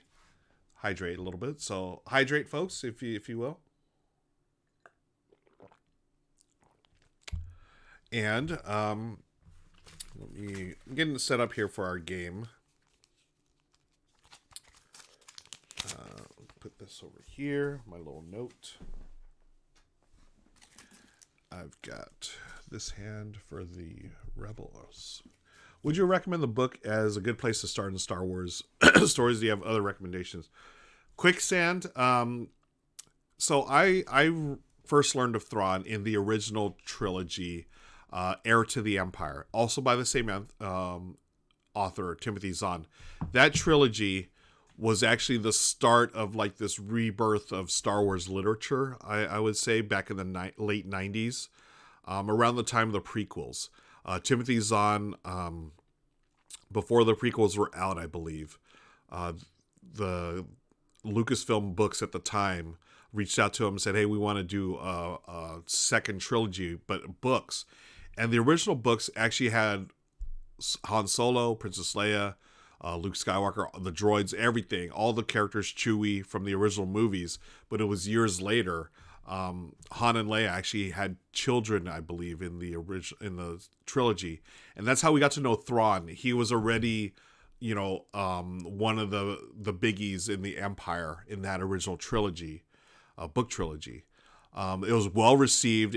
hydrate a little bit. So hydrate, folks, if you will. And let me I'm getting set up here for our game. Put this over here, my little note. I've got this hand for the Rebels. Would you recommend the book as a good place to start in Star Wars stories? Do you have other recommendations? Quicksand. So I first learned of Thrawn in the original trilogy, Heir to the Empire, also by the same author, Timothy Zahn. That trilogy was actually the start of like this rebirth of Star Wars literature, I would say, back in the late 90s, around the time of the prequels. Timothy Zahn, before the prequels were out, I believe, the Lucasfilm books at the time reached out to him and said, hey, we want to do a second trilogy, but books. And the original books actually had Han Solo, Princess Leia, Luke Skywalker, the droids, everything, all the characters, Chewie from the original movies. But it was years later. Han and Leia actually had children, I believe, in the trilogy, and that's how we got to know Thrawn. He was already, one of the biggies in the Empire in that original trilogy, book trilogy. It was well received.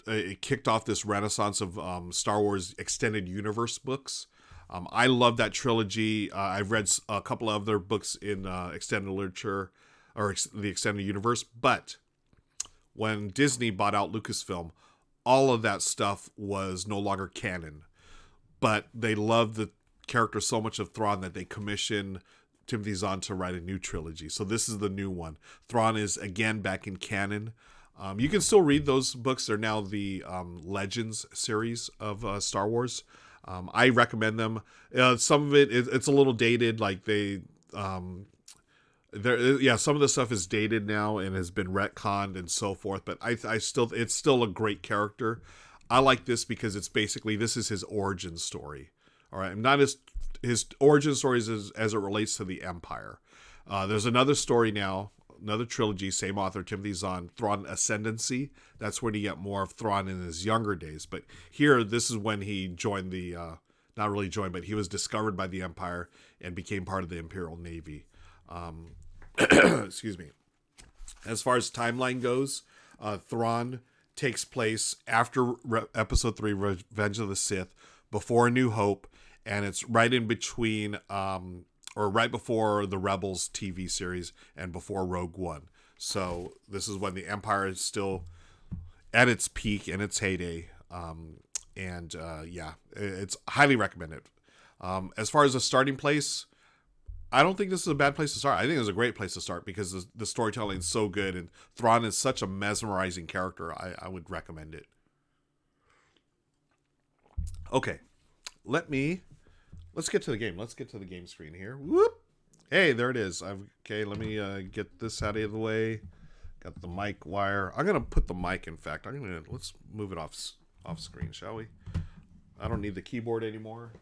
It kicked off this renaissance of Star Wars extended universe books. I love that trilogy. I've read a couple of other books in extended literature or the extended universe. But when Disney bought out Lucasfilm, all of that stuff was no longer canon. But they loved the character so much of Thrawn that they commissioned Timothy Zahn to write a new trilogy. So this is the new one. Thrawn is again back in canon. You can still read those books. They're now the Legends series of Star Wars. I recommend them. Some of it's a little dated. Like some of the stuff is dated now and has been retconned and so forth. But it's still a great character. I like this because this is his origin story. All right, not his origin stories as it relates to the Empire. There's another story now, another trilogy, same author, Timothy Zahn, Thrawn Ascendancy. That's when you get more of Thrawn in his younger days. But here, this is when he joined not really joined, but he was discovered by the Empire and became part of the Imperial Navy. Excuse me. As far as timeline goes, Thrawn takes place after Episode 3, Revenge of the Sith, before A New Hope, and it's right in between, or right before the Rebels TV series and before Rogue One. So this is when the Empire is still at its peak and its heyday. It's highly recommended. As far as a starting place, I don't think this is a bad place to start. I think it's a great place to start because the storytelling is so good and Thrawn is such a mesmerizing character. I would recommend it. Okay, let's get to the game. Let's get to the game screen here. Whoop! Hey, there it is. Okay, let me get this out of the way. Got the mic wire. I'm gonna put the mic. In fact, let's move it off screen, shall we? I don't need the keyboard anymore.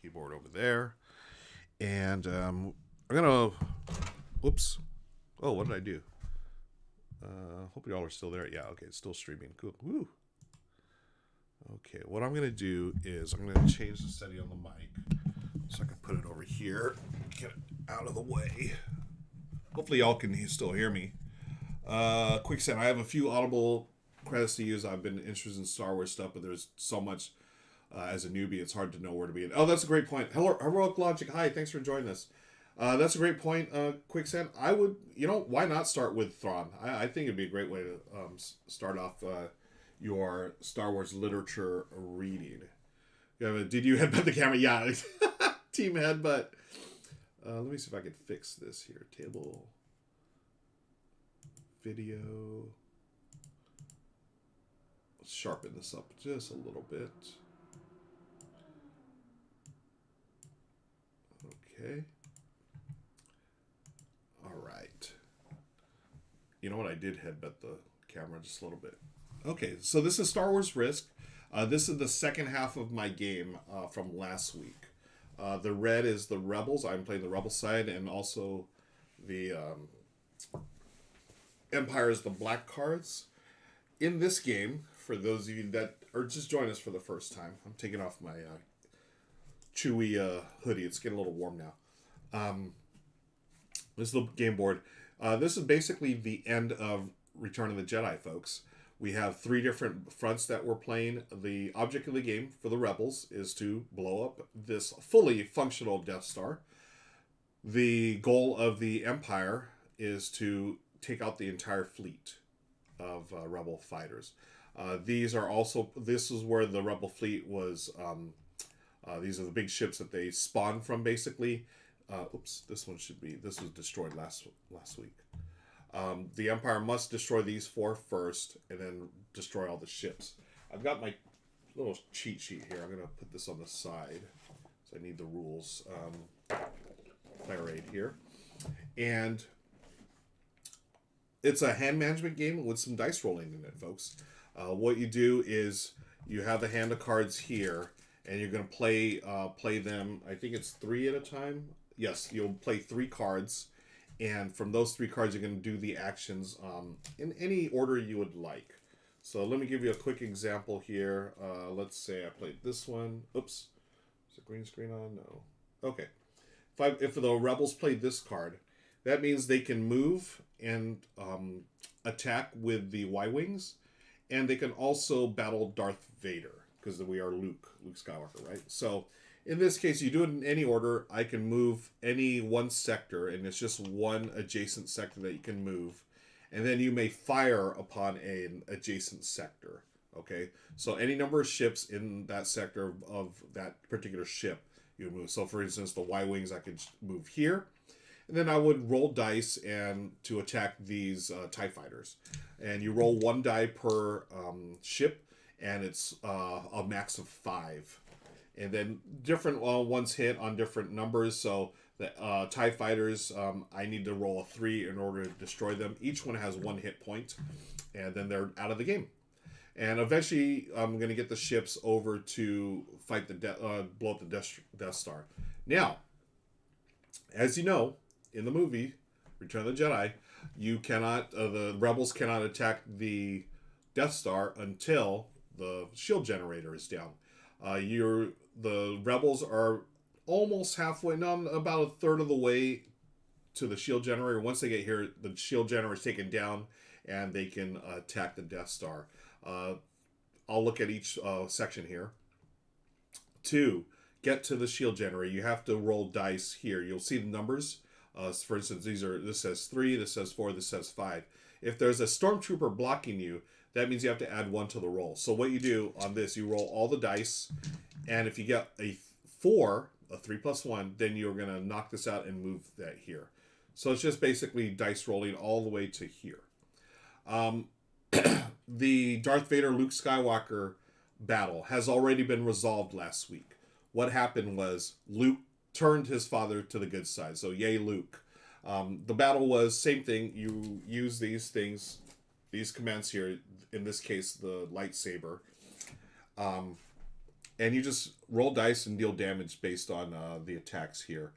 Keyboard over there, and I'm gonna. Whoops! Oh, what did I do? Hope y'all are still there. Yeah, okay, it's still streaming. Cool. Woo. Okay, what I'm going to do is I'm going to change the setting on the mic so I can put it over here, get it out of the way. Hopefully y'all can still hear me. Quicksand, I have a few Audible credits to use. I've been interested in Star Wars stuff, but there's so much as a newbie, it's hard to know where to begin. Oh, that's a great point. Hello, Heroic Logic. Hi, thanks for joining us. That's a great point, Quicksand. I would, why not start with Thrawn? I think it'd be a great way to start off your Star Wars literature reading. Did you headbutt the camera? Yeah, team headbutt. Let me see if I can fix this here. Table, video. Let's sharpen this up just a little bit. Okay. All right. You know what? I did headbutt the camera just a little bit. Okay, so this is Star Wars Risk. This is the second half of my game from last week. The red is the Rebels. I'm playing the Rebel side, and also the Empire is the black cards. in this game, for those of you that are just joining us for the first time, I'm taking off my chewy hoodie. It's getting a little warm now. This is the game board. This is basically the end of Return of the Jedi, folks. We have 3 different fronts that we're playing. The object of the game for the Rebels is to blow up this fully functional Death Star. The goal of the Empire is to take out the entire fleet of Rebel fighters. This is where the Rebel fleet was, these are the big ships that they spawned from, basically. This was destroyed last week. The Empire must destroy these 4 first, and then destroy all the ships. I've got my little cheat sheet here. I'm going to put this on the side, so I need the rules. Player aid here. And it's a hand management game with some dice rolling in it, folks. What you do is you have the hand of cards here, and you're going to play them, I think it's 3 at a time. Yes, you'll play 3 cards, and from those 3 cards, you're going to do the actions in any order you would like. So let me give you a quick example here. Let's say I played this one. Oops. Is the green screen on? No. Okay. If the Rebels played this card, that means they can move and attack with the Y-Wings, and they can also battle Darth Vader, because we are Luke Skywalker, right? So in this case, you do it in any order. I can move any one sector, and it's just one adjacent sector that you can move. And then you may fire upon an adjacent sector, okay? So any number of ships in that sector of that particular ship, you move. So for instance, the Y-Wings, I could move here. And then I would roll dice and to attack these TIE fighters. And you roll 1 die per ship, and it's a max of 5. And then different ones hit on different numbers. So the TIE fighters, I need to roll a 3 in order to destroy them. Each one has 1 hit point, and then they're out of the game. And eventually, I'm going to get the ships over to fight blow up the Death Star. Now, as you know, in the movie Return of the Jedi, the Rebels cannot attack the Death Star until the shield generator is down. The Rebels are almost halfway, about a third of the way to the shield generator. Once they get here, the shield generator is taken down, and they can attack the Death Star. I'll look at each section here. To get to the shield generator, you have to roll dice here. You'll see the numbers. For instance, this says 3, this says 4, this says 5. If there's a stormtrooper blocking you, that means you have to add 1 to the roll. So what you do on this, you roll all the dice, and if you get a 4, a 3 plus 1, then you're going to knock this out and move that here. So it's just basically dice rolling all the way to here. The Darth Vader Luke Skywalker battle has already been resolved last week. What happened was Luke turned his father to the good side. So yay, Luke. The battle was same thing. You use these things, these commands here, in this case the lightsaber, and you just roll dice and deal damage based on the attacks here.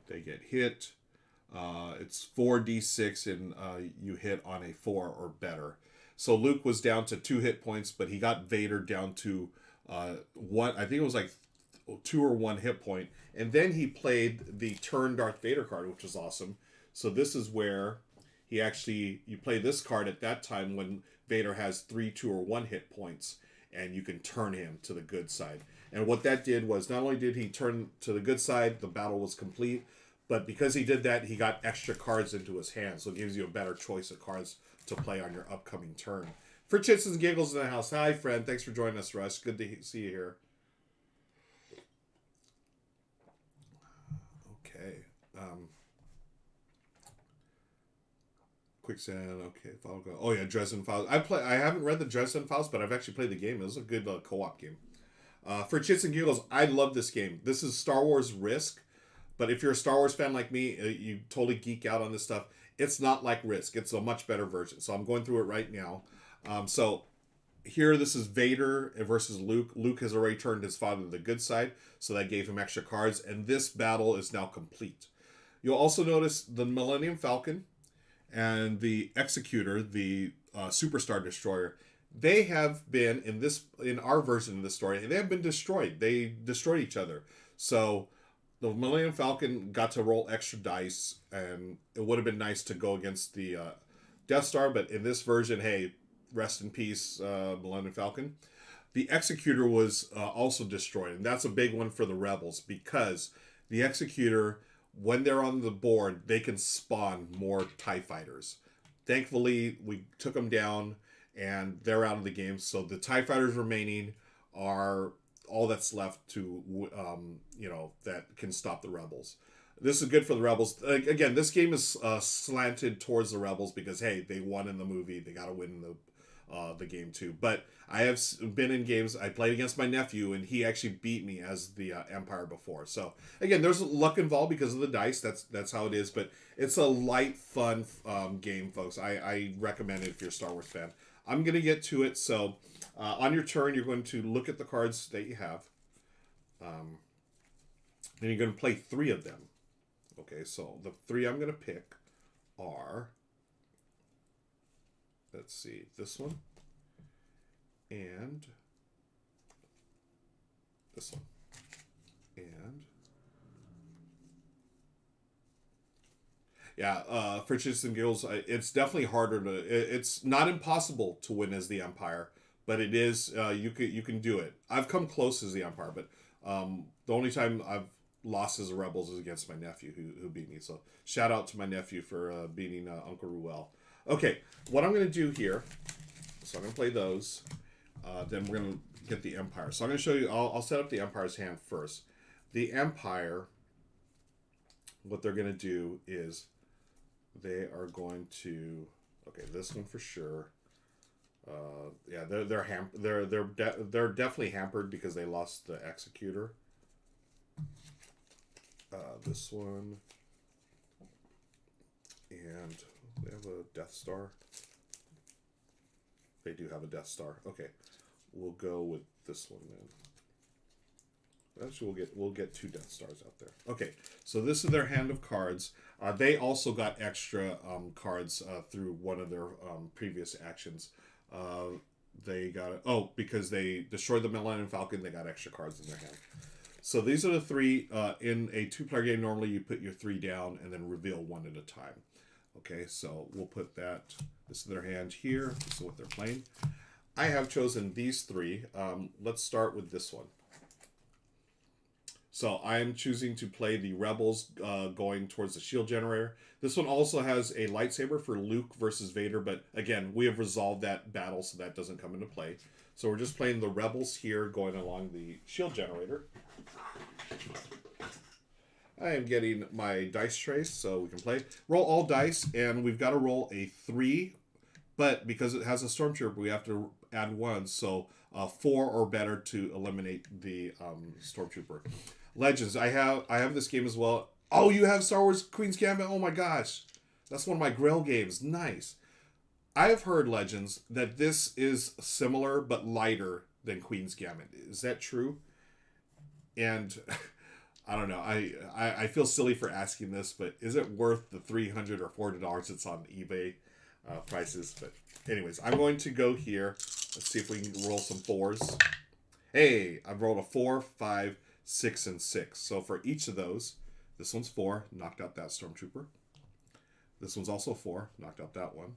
They get hit. It's 4d6, and you hit on a 4 or better. So Luke was down to 2 hit points, but he got Vader down to 1. I think it was like 2 or 1 hit point. And then he played the turn Darth Vader card, which was awesome. So this is where you play this card at that time when Vader has 3, 2, or 1 hit points, and you can turn him to the good side. And what that did was not only did he turn to the good side, the battle was complete, but because he did that, he got extra cards into his hand. So it gives you a better choice of cards to play on your upcoming turn. For Chits and Giggles in the house. Hi, friend. Thanks for joining us, Russ. Good to see you here. Okay. Quicksand. Okay. Follow go. Oh yeah, Dresden Files. I haven't read the Dresden Files, but I've actually played the game. It was a good co-op game. For Chits and Giggles, I love this game. This is Star Wars Risk, but if you're a Star Wars fan like me, you totally geek out on this stuff. It's not like Risk. It's a much better version. So I'm going through it right now. So here, this is Vader versus Luke. Luke has already turned his father to the good side, so that gave him extra cards, and this battle is now complete. You'll also notice the Millennium Falcon and the Executor, the Superstar Destroyer. They have been in our version of the story. They have been destroyed. They destroyed each other. So the Millennium Falcon got to roll extra dice, and it would have been nice to go against the Death Star. But in this version, hey, rest in peace, Millennium Falcon. The Executor was also destroyed, and that's a big one for the Rebels because the Executor, when they're on the board, they can spawn more TIE fighters. Thankfully, we took them down, and they're out of the game. So the TIE fighters remaining are all that's left to, that can stop the Rebels. This is good for the Rebels. Again, this game is slanted towards the Rebels because, hey, they won in the movie. They got to win in the game too. But I have been in games. I played against my nephew, and he actually beat me as the Empire before. So again, there's luck involved because of the dice. That's how it is. But it's a light, fun game, folks. I recommend it if you're a Star Wars fan. I'm gonna get to it. So on your turn, you're going to look at the cards that you have. Then you're going to play 3 of them. Okay, so the 3 I'm going to pick are, let's see, this one and this one. And yeah, for Chits and Giggles, it's definitely harder to. It's not impossible to win as the Empire, but it is. You can do it. I've come close as the Empire, but the only time I've lost as a Rebels is against my nephew who beat me. So shout out to my nephew for beating Uncle Ruel. Okay, what I'm going to do here. So I'm going to play those. Then we're going to get the Empire. So I'm going to show you. I'll set up the Empire's hand first. The Empire. What they're going to do is they are going to. Okay, this one for sure. Yeah, they're definitely hampered because they lost the Executor. This one, and they have a Death Star. They do have a Death Star. Okay, we'll go with this one then. Actually, we'll get 2 Death Stars out there. Okay, so this is their hand of cards. They also got extra cards through one of their previous actions. They got because they destroyed the Millennium Falcon. They got extra cards in their hand. So these are the 3 in a 2-player game. Normally, you put your 3 down and then reveal 1 at a time. Okay, so we'll put that. This is their hand here. This is what they're playing. I have chosen these 3. Let's start with this one. So I am choosing to play the Rebels going towards the shield generator. This one also has a lightsaber for Luke versus Vader, but again, we have resolved that battle, so that doesn't come into play. So we're just playing the Rebels here going along the shield generator. I am getting my dice trace so we can play. Roll all dice, and we've got to roll a 3, but because it has a Stormtrooper, we have to add 1, so 4 or better to eliminate the Stormtrooper. Legends, I have this game as well. Oh, you have Star Wars Queen's Gambit? Oh my gosh. That's one of my Grail games. Nice. I have heard, Legends, that this is similar but lighter than Queen's Gambit. Is that true? And I don't know. I feel silly for asking this, but is it worth the $300 or $400 it's on eBay prices? But anyways, I'm going to go here. Let's see if we can roll some 4s. Hey, I've rolled a 4, 5, 6, and 6. So for each of those, this one's 4, knocked out that Stormtrooper. This one's also 4, knocked out that one.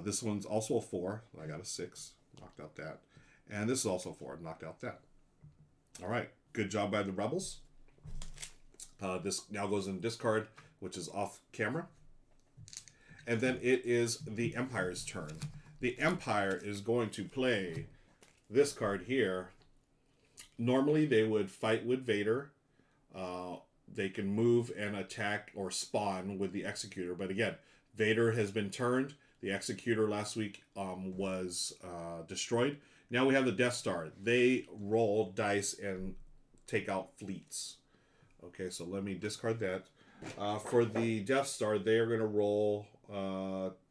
This one's also a 4, I got a 6, knocked out that. And this is also 4, knocked out that. All right, good job by the Rebels. This now goes in discard, which is off camera. And then it is the Empire's turn. The Empire is going to play this card here. Normally, they would fight with Vader. They can move and attack or spawn with the Executor. But again, Vader has been turned. The Executor last week was destroyed. Now we have the Death Star. They roll dice and take out fleets. Okay, so let me discard that. For the Death Star, they are going to roll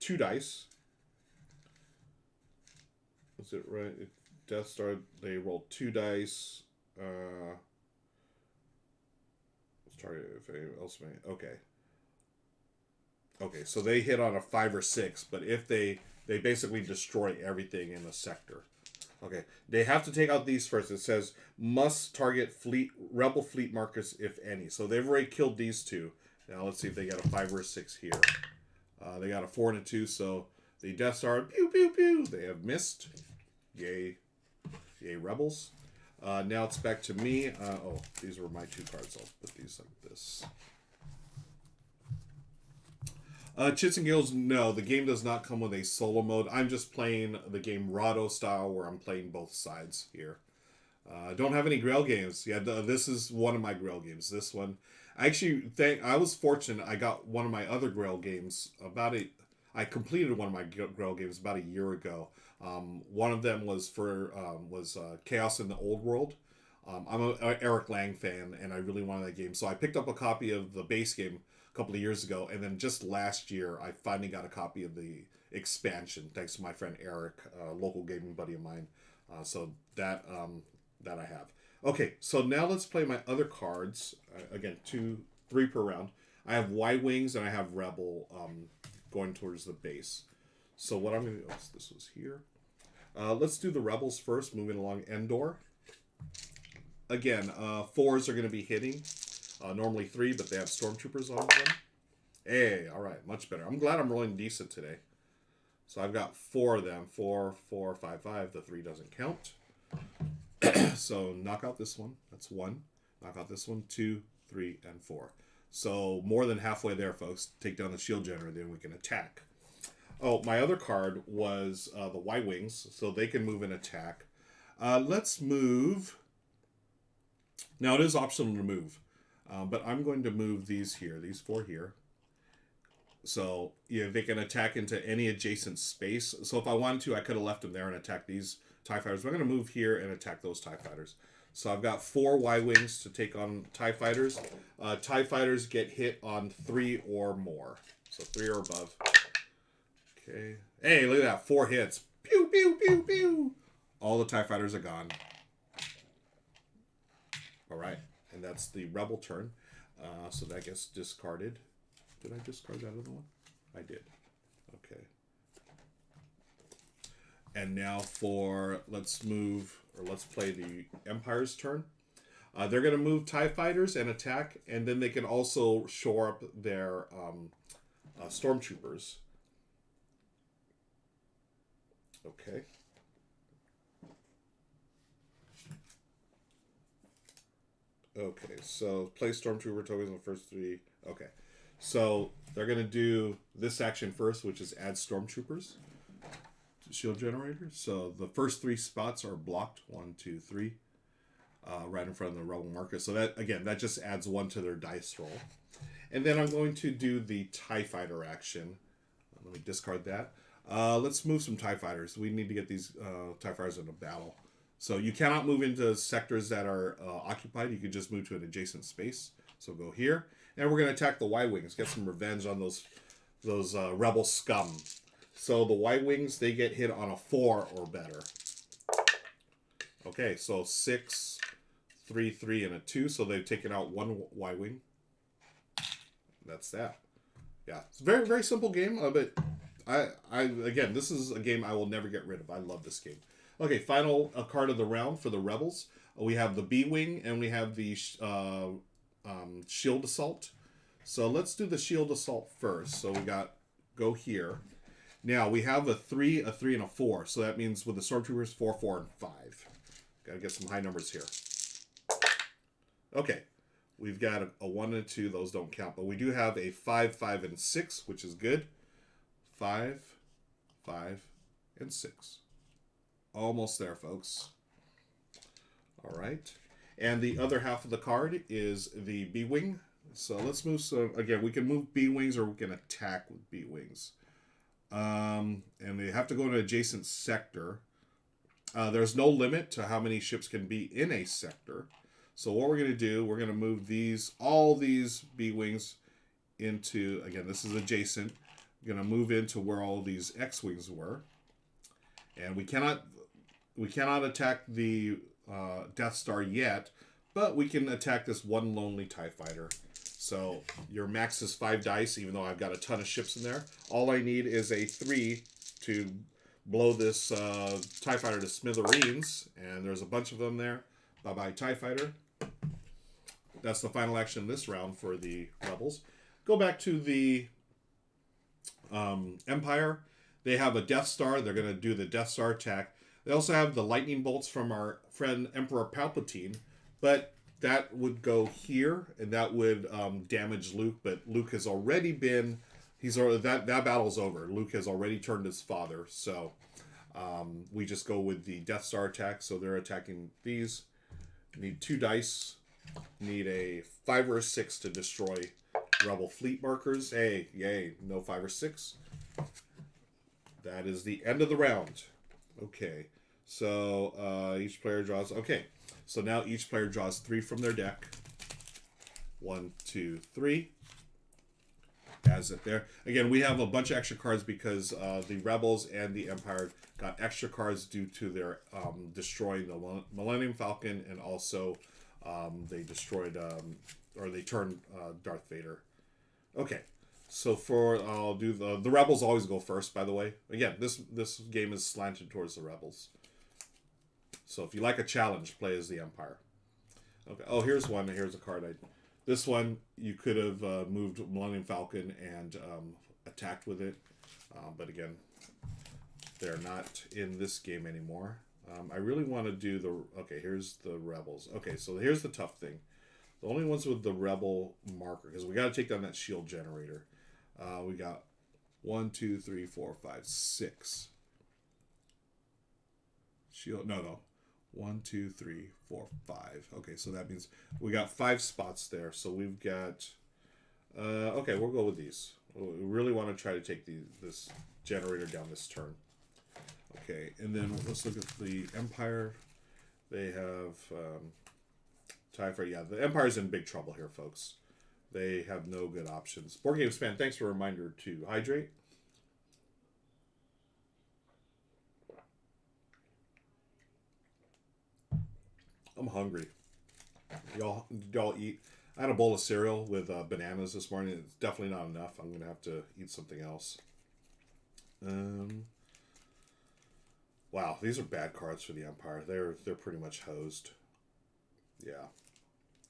2 dice. Is it right? Death Star, they roll 2 dice. Let's try it if anyone else may. Okay. Okay, so they hit on a 5 or 6, but if they basically destroy everything in the sector. Okay, they have to take out these first. It says must target rebel fleet markers if any. So they've already killed these two. Now let's see if they got a 5 or a 6 here. They got a 4 and a 2. So the Death Star, pew pew pew. They have missed. Yay, yay, rebels. Now it's back to me. Oh, these were my 2 cards. I'll put these like this. Chits and Gills, no, the game does not come with a solo mode. I'm just playing the game Rado style, where I'm playing both sides here. I don't have any Grail games. Yeah, this is one of my Grail games. This one, I was fortunate. I got one of my other Grail games I completed one of my Grail games about a year ago. One of them was Chaos in the Old World. I'm an Eric Lang fan, and I really wanted that game, so I picked up a copy of the base game couple of years ago, and then just last year I finally got a copy of the expansion thanks to my friend Eric, a local gaming buddy of mine. So that I have. Okay, so now let's play my other cards. Again, 3 per round. I have Y-Wings and I have Rebel going towards the base. So what I'm going to do, this was here. Let's do the Rebels first, moving along Endor. Again, 4s are going to be hitting. Normally 3, but they have stormtroopers on them. Hey, all right, much better. I'm glad I'm rolling decent today. So I've got 4 of them. 4, 4, 5, 5. The 3 doesn't count. So knock out this one. That's 1. Knock out this one. 2, 3, and 4. So more than halfway there, folks. Take down the shield generator, then we can attack. Oh, my other card was the Y-Wings, so they can move and attack. Let's move. Now, it is optional to move. But I'm going to move these 4 here. So, they can attack into any adjacent space. So if I wanted to, I could have left them there and attacked these TIE fighters. But I'm going to move here and attack those TIE fighters. So I've got 4 Y-Wings to take on TIE fighters. TIE fighters get hit on 3 or more. So 3 or above. Okay. Hey, look at that. 4 hits. Pew, pew, pew, pew. All the TIE fighters are gone. All right. And that's the Rebel turn. So that gets discarded. Did I discard that other one? I did. Okay. And now let's play the Empire's turn. They're going to move TIE fighters and attack, and then they can also shore up their stormtroopers. Okay. Okay, so play Stormtrooper tokens on the first 3. Okay. So they're going to do this action first, which is add Stormtroopers to shield generator. So the first 3 spots are blocked. 1, 2, 3. Right in front of the Rebel marker. So that just adds 1 to their dice roll. And then I'm going to do the TIE Fighter action. Let me discard that. Let's move some TIE Fighters. We need to get these TIE Fighters into battle. So you cannot move into sectors that are occupied. You can just move to an adjacent space. So go here. And we're going to attack the Y-Wings. Get some revenge on those rebel scum. So the Y-Wings, they get hit on a 4 or better. Okay, so 6, 3, 3, and a 2. So they've taken out 1 Y-Wing. That's that. Yeah, it's a very, very simple game. But again, this is a game I will never get rid of. I love this game. Okay, final card of the round for the Rebels. We have the B-Wing and we have the Shield Assault. So let's do the Shield Assault first. So we go here. Now we have a 3, and a 4. So that means with the Stormtroopers, 4, 4, and 5. Gotta get some high numbers here. Okay, we've got a 1 and a 2. Those don't count. But we do have a 5, 5, and 6, which is good. 5, 5, and 6. Almost there, folks. All right. And the other half of the card is the B-Wing. So let's move some. Again, we can move B-Wings or we can attack with B-Wings. And they have to go to an adjacent sector. There's no limit to how many ships can be in a sector. So what we're going to do, we're going to move all these B-Wings into, again, this is adjacent. We're going to move into where all these X-Wings were. And we cannot attack the Death Star yet, but we can attack this one lonely TIE fighter. So your max is 5 dice, even though I've got a ton of ships in there. All I need is a 3 to blow this TIE Fighter to smithereens. And there's a bunch of them there. Bye-bye, TIE Fighter. That's the final action this round for the Rebels. Go back to the Empire. They have a Death Star. They're going to do the Death Star attack. They also have the lightning bolts from our friend Emperor Palpatine. But that would go here, and that would damage Luke. But Luke has already been... that battle's over. Luke has already turned his father. So we just go with the Death Star attack. So they're attacking these. Need 2 dice. Need a 5 or a 6 to destroy Rebel fleet markers. Hey, yay. No 5 or 6. That is the end of the round. Okay. So each player draws... Okay. So now each player draws 3 from their deck. 1, 2, 3. Has it there. Again, we have a bunch of extra cards because the Rebels and the Empire got extra cards due to their destroying the Millennium Falcon, and also they destroyed or they turned Darth Vader. Okay, so I'll do the Rebels always go first. By the way, again, this game is slanted towards the Rebels. So if you like a challenge, play as the Empire. Okay. Oh, here's one. Here's a card. This one, you could have moved Millennium Falcon and attacked with it. But they're not in this game anymore. I really want to do the... Okay, here's the Rebels. Okay, so here's the tough thing. The only ones with the Rebel marker, because we got to take down that shield generator. We got 1, 2, 3, 4, 5, 6. Shield... No. 1, 2, 3, 4, 5. Okay, so that means we got 5 spots there. So we've got... okay, we'll go with these. We really want to try to take this generator down this turn. Okay, and then let's look at the Empire. They have... TIE Fighter. Yeah, the Empire's in big trouble here, folks. They have no good options. Board Game Span, thanks for a reminder to hydrate. I'm hungry. Y'all eat. I had a bowl of cereal with bananas this morning. It's definitely not enough. I'm gonna have to eat something else. Wow, these are bad cards for the Empire. They're pretty much hosed. Yeah.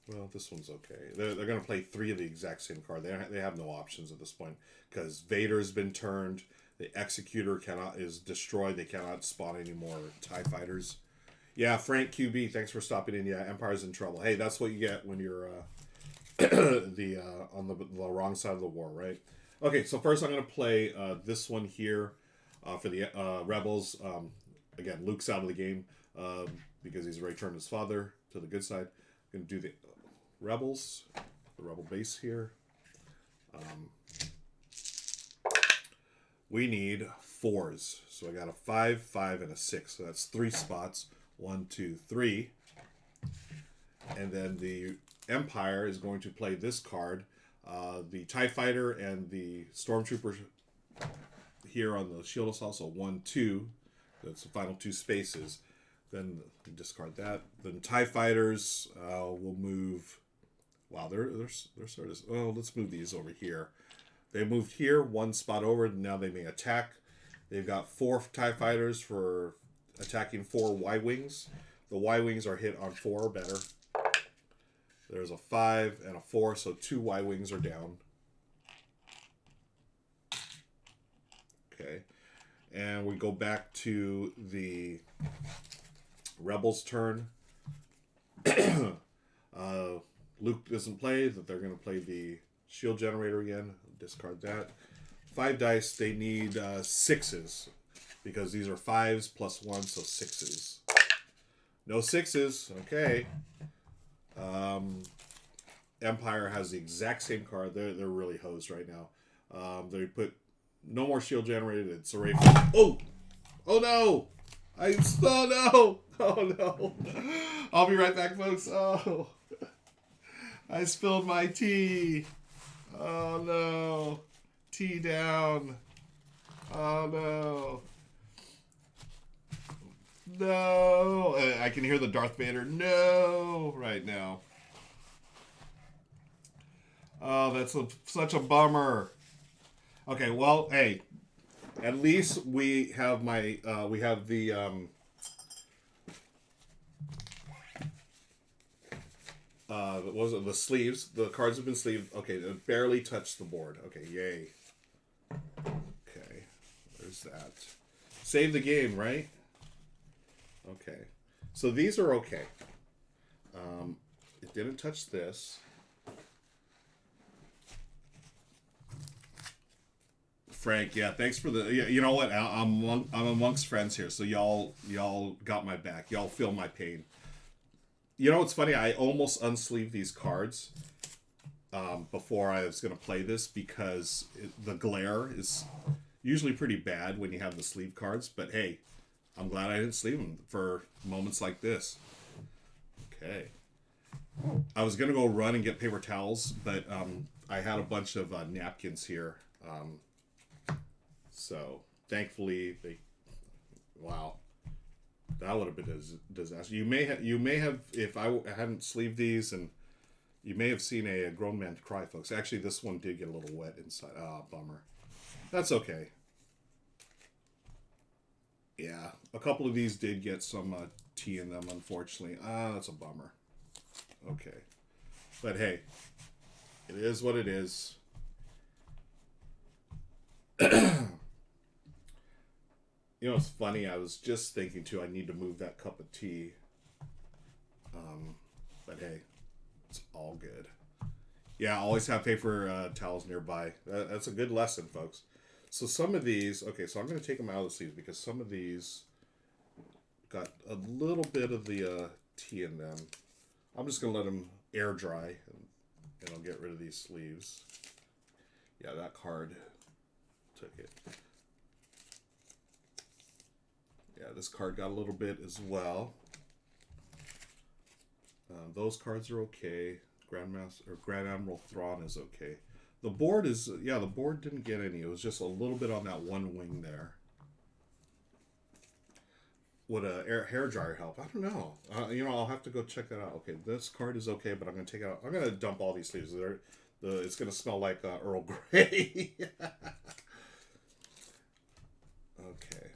Well, this one's okay. They're gonna play 3 of the exact same card. They have no options at this point because Vader's been turned. The Executor is destroyed. They cannot spawn any more TIE fighters. Yeah, Frank QB, thanks for stopping in. Yeah, Empire's in trouble. Hey, that's what you get when you're on the wrong side of the war, right? Okay, so first I'm going to play this one here for the Rebels. Again, Luke's out of the game because he's already turned his father to the good side. I'm going to do the Rebels, the Rebel base here. We need 4s. So I got a 5, 5, and a 6. So that's 3 spots. 1, 2, 3. And then the Empire is going to play this card. The TIE Fighter and the Stormtrooper here on the shield assault. So 1, 2. That's the final 2 spaces. Then discard that. Then TIE Fighters will move... Wow, they're sort of... Oh, let's move these over here. They moved here, 1 spot over. Now they may attack. They've got 4 TIE Fighters for... attacking 4 Y-Wings. The Y-Wings are hit on 4 or better. There's a 5 and a 4, so 2 Y-Wings are down. Okay. And we go back to the Rebels' turn. Luke doesn't play, that they're going to play the shield generator again. Discard that. 5 dice, they need 6s. Because these are 5s plus 1, so 6s. No 6s. Okay. Empire has the exact same card. They're really hosed right now. They put no more shield generated. It's already... Oh! Oh no! Oh no! Oh no! I'll be right back, folks. Oh. I spilled my tea. Oh no. Tea down. Oh no. No. I can hear the Darth Vader no right now. Oh, that's such a bummer. Okay, well, hey, at least we have we have the what was it, the sleeves? The cards have been sleeved. Okay, it barely touched the board. Okay, yay. Okay, there's that. Save the game, right? Okay, so these are okay. It didn't touch this. Frank, yeah, thanks for the. Yeah, you know what? I'm amongst friends here, so y'all got my back. Y'all feel my pain. You know what's funny? I almost unsleeved these cards before I was gonna play this because the glare is usually pretty bad when you have the sleeve cards. But hey, I'm glad I didn't sleeve them for moments like this. Okay. I was gonna go run and get paper towels, but I had a bunch of napkins here. So thankfully they, wow, that would have been a disaster. You may have if I hadn't sleeved these, and you may have seen a grown man cry, folks. Actually, this one did get a little wet inside. Ah, bummer. That's okay. Yeah, a couple of these did get some tea in them, unfortunately. Ah, that's a bummer. Okay, but hey, it is what it is. You know, it's funny. I was just thinking too. I need to move that cup of tea. But hey, it's all good. Yeah, always have paper towels nearby. That's a good lesson, folks. So some of these, okay, so I'm going to take them out of the sleeves because some of these got a little bit of the tea in them. I'm just going to let them air dry, and I'll get rid of these sleeves. Yeah, that card took it. Yeah, this card got a little bit as well. Those cards are okay. Grandmaster or Grand Admiral Thrawn is okay. The board is, yeah, the board didn't get any. It was just a little bit on that one wing there. Would a hair dryer help? I don't know. You know, I'll have to go check that out. Okay, this card is okay, but I'm gonna take it out. I'm gonna dump all these sleeves. It's gonna smell like Earl Grey. Okay.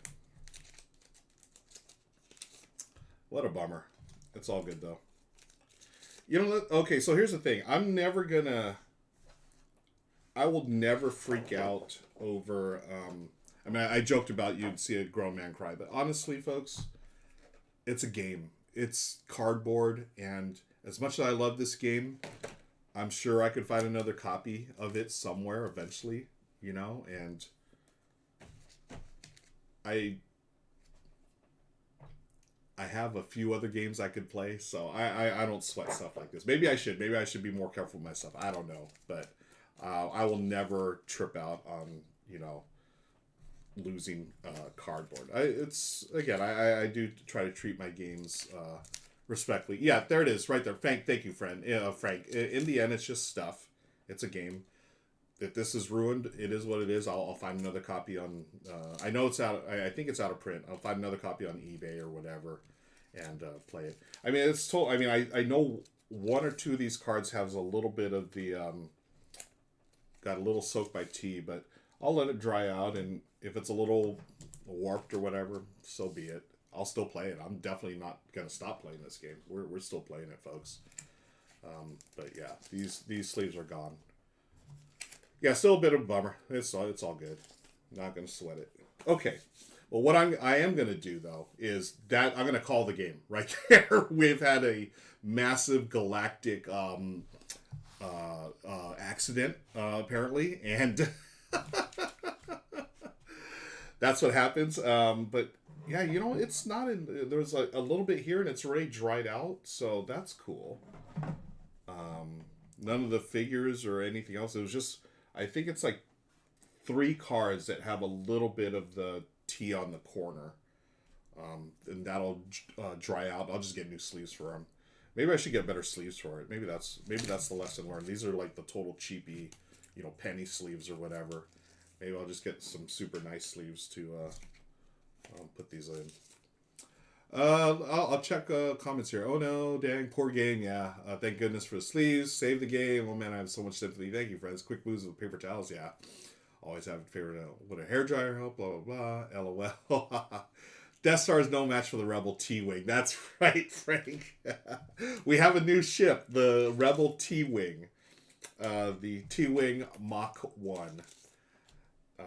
What a bummer. It's all good though. You know, okay, so here's the thing. I will never freak out over, I mean, I joked about you'd see a grown man cry, but honestly, folks, it's a game. It's cardboard, and as much as I love this game, I'm sure I could find another copy of it somewhere eventually, you know, and I have a few other games I could play, so I don't sweat stuff like this. Maybe I should. Maybe I should be more careful with my stuff. I don't know, but I will never trip out on, you know, losing cardboard. I do try to treat my games respectfully. Yeah, there it is, right there. Thank you, friend. Frank. In the end, it's just stuff. It's a game. If this is ruined, it is what it is. I'll find another copy on. I know it's out. I think it's out of print. I'll find another copy on eBay or whatever, and play it. I mean, it's told. I mean, I know one or two of these cards has a little bit of the got a little soaked by tea, but I'll let it dry out, and if it's a little warped or whatever, so be it. I'll still play it. I'm definitely not gonna stop playing this game. We're still playing it, folks. But yeah, these sleeves are gone. Yeah, still a bit of a bummer. It's all good. Not gonna sweat it. Okay. Well, what I am gonna do though is that I'm gonna call the game right there. We've had a massive galactic accident apparently, and that's what happens. But yeah, you know, it's not in. There's a little bit here, and it's already dried out, so that's cool. None of the figures or anything else. It was just. I think it's like 3 cards that have a little bit of the tea on the corner. And that'll dry out. I'll just get new sleeves for them. Maybe I should get better sleeves for it. Maybe that's the lesson learned. These are like the total cheapy, you know, penny sleeves or whatever. Maybe I'll just get some super nice sleeves to put these in. I'll check comments here. Oh no, dang, poor game. Yeah. Thank goodness for the sleeves. Save the game. Oh man, I have so much sympathy. Thank you, friends. Quick moves with paper towels. Yeah. Always have a favorite. Would a hairdryer help? Blah blah blah. LOL. Death Star is no match for the Rebel T-Wing. That's right, Frank. We have a new ship, the Rebel T-Wing. The T-Wing Mach 1. Um,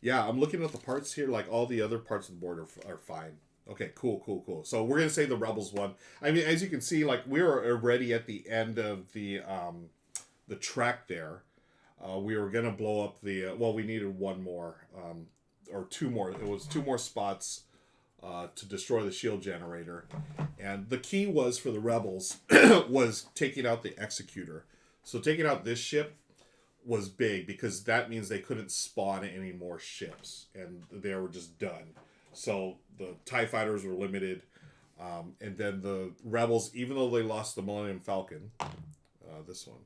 yeah, I'm looking at the parts here. Like, all the other parts of the board are fine. Okay, cool. So we're going to say the Rebels one. I mean, as you can see, like, we're already at the end of the track there. We were going to blow up the... well, we needed one more. Or two more. It was two more spots to destroy the shield generator. And the key was for the Rebels was taking out the Executor. So taking out this ship was big because that means they couldn't spawn any more ships. And they were just done. So the TIE Fighters were limited. And then the Rebels, even though they lost the Millennium Falcon, this one,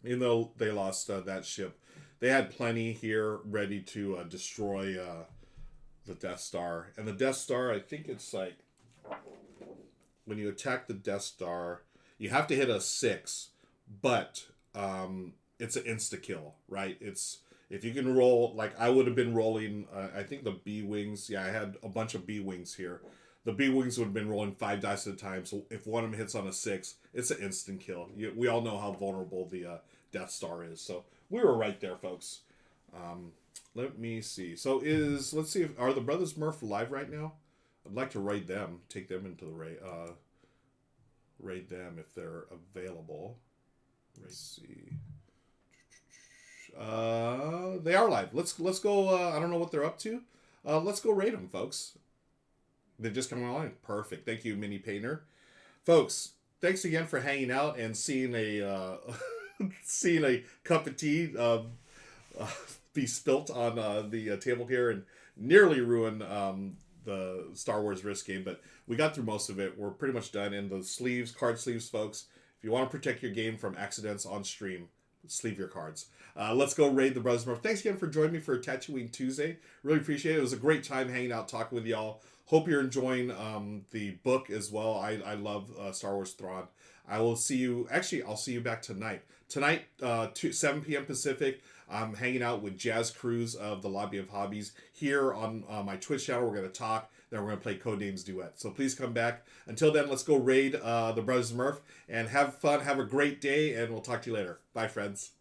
even though they lost that ship, they had plenty here ready to destroy the Death Star. And the Death Star, I think it's like, when you attack the Death Star, you have to hit a 6, but it's an insta-kill, right? It's, if you can roll, like I would have been rolling, I think the B-Wings, yeah, I had a bunch of B-Wings here. The B-Wings would have been rolling 5 dice at a time, so if one of them hits on a 6, it's an instant kill. We all know how vulnerable the Death Star is, so we were right there, folks. Let me see. So let's see, are the Brothers Murph live right now? I'd like to raid them, take them into the raid them if they're available. Let's see. They are live. Let's go. I don't know what they're up to. Let's go raid them, folks. They just come online. Perfect. Thank you, Mini Painter. Folks, thanks again for hanging out and seeing a seeing a cup of tea be spilt on the table here and nearly ruin the Star Wars Risk game, but we got through most of it. We're pretty much done. And the sleeves, card sleeves, folks, if you want to protect your game from accidents on stream, sleeve your cards. Let's go raid the Brothers Murph. Thanks again for joining me for Tatooine Tuesday. Really appreciate it. It was a great time hanging out, talking with y'all. Hope you're enjoying the book as well. I love Star Wars Thrawn. I will see you. Actually, I'll see you back tonight. Tonight, 7 p.m. Pacific. I'm hanging out with Jazz Cruz of the Lobby of Hobbies here on my Twitch channel. We're going to talk. Then we're going to play Codenames Duet. So please come back. Until then, let's go raid the Brothers Murph and have fun. Have a great day, and we'll talk to you later. Bye, friends.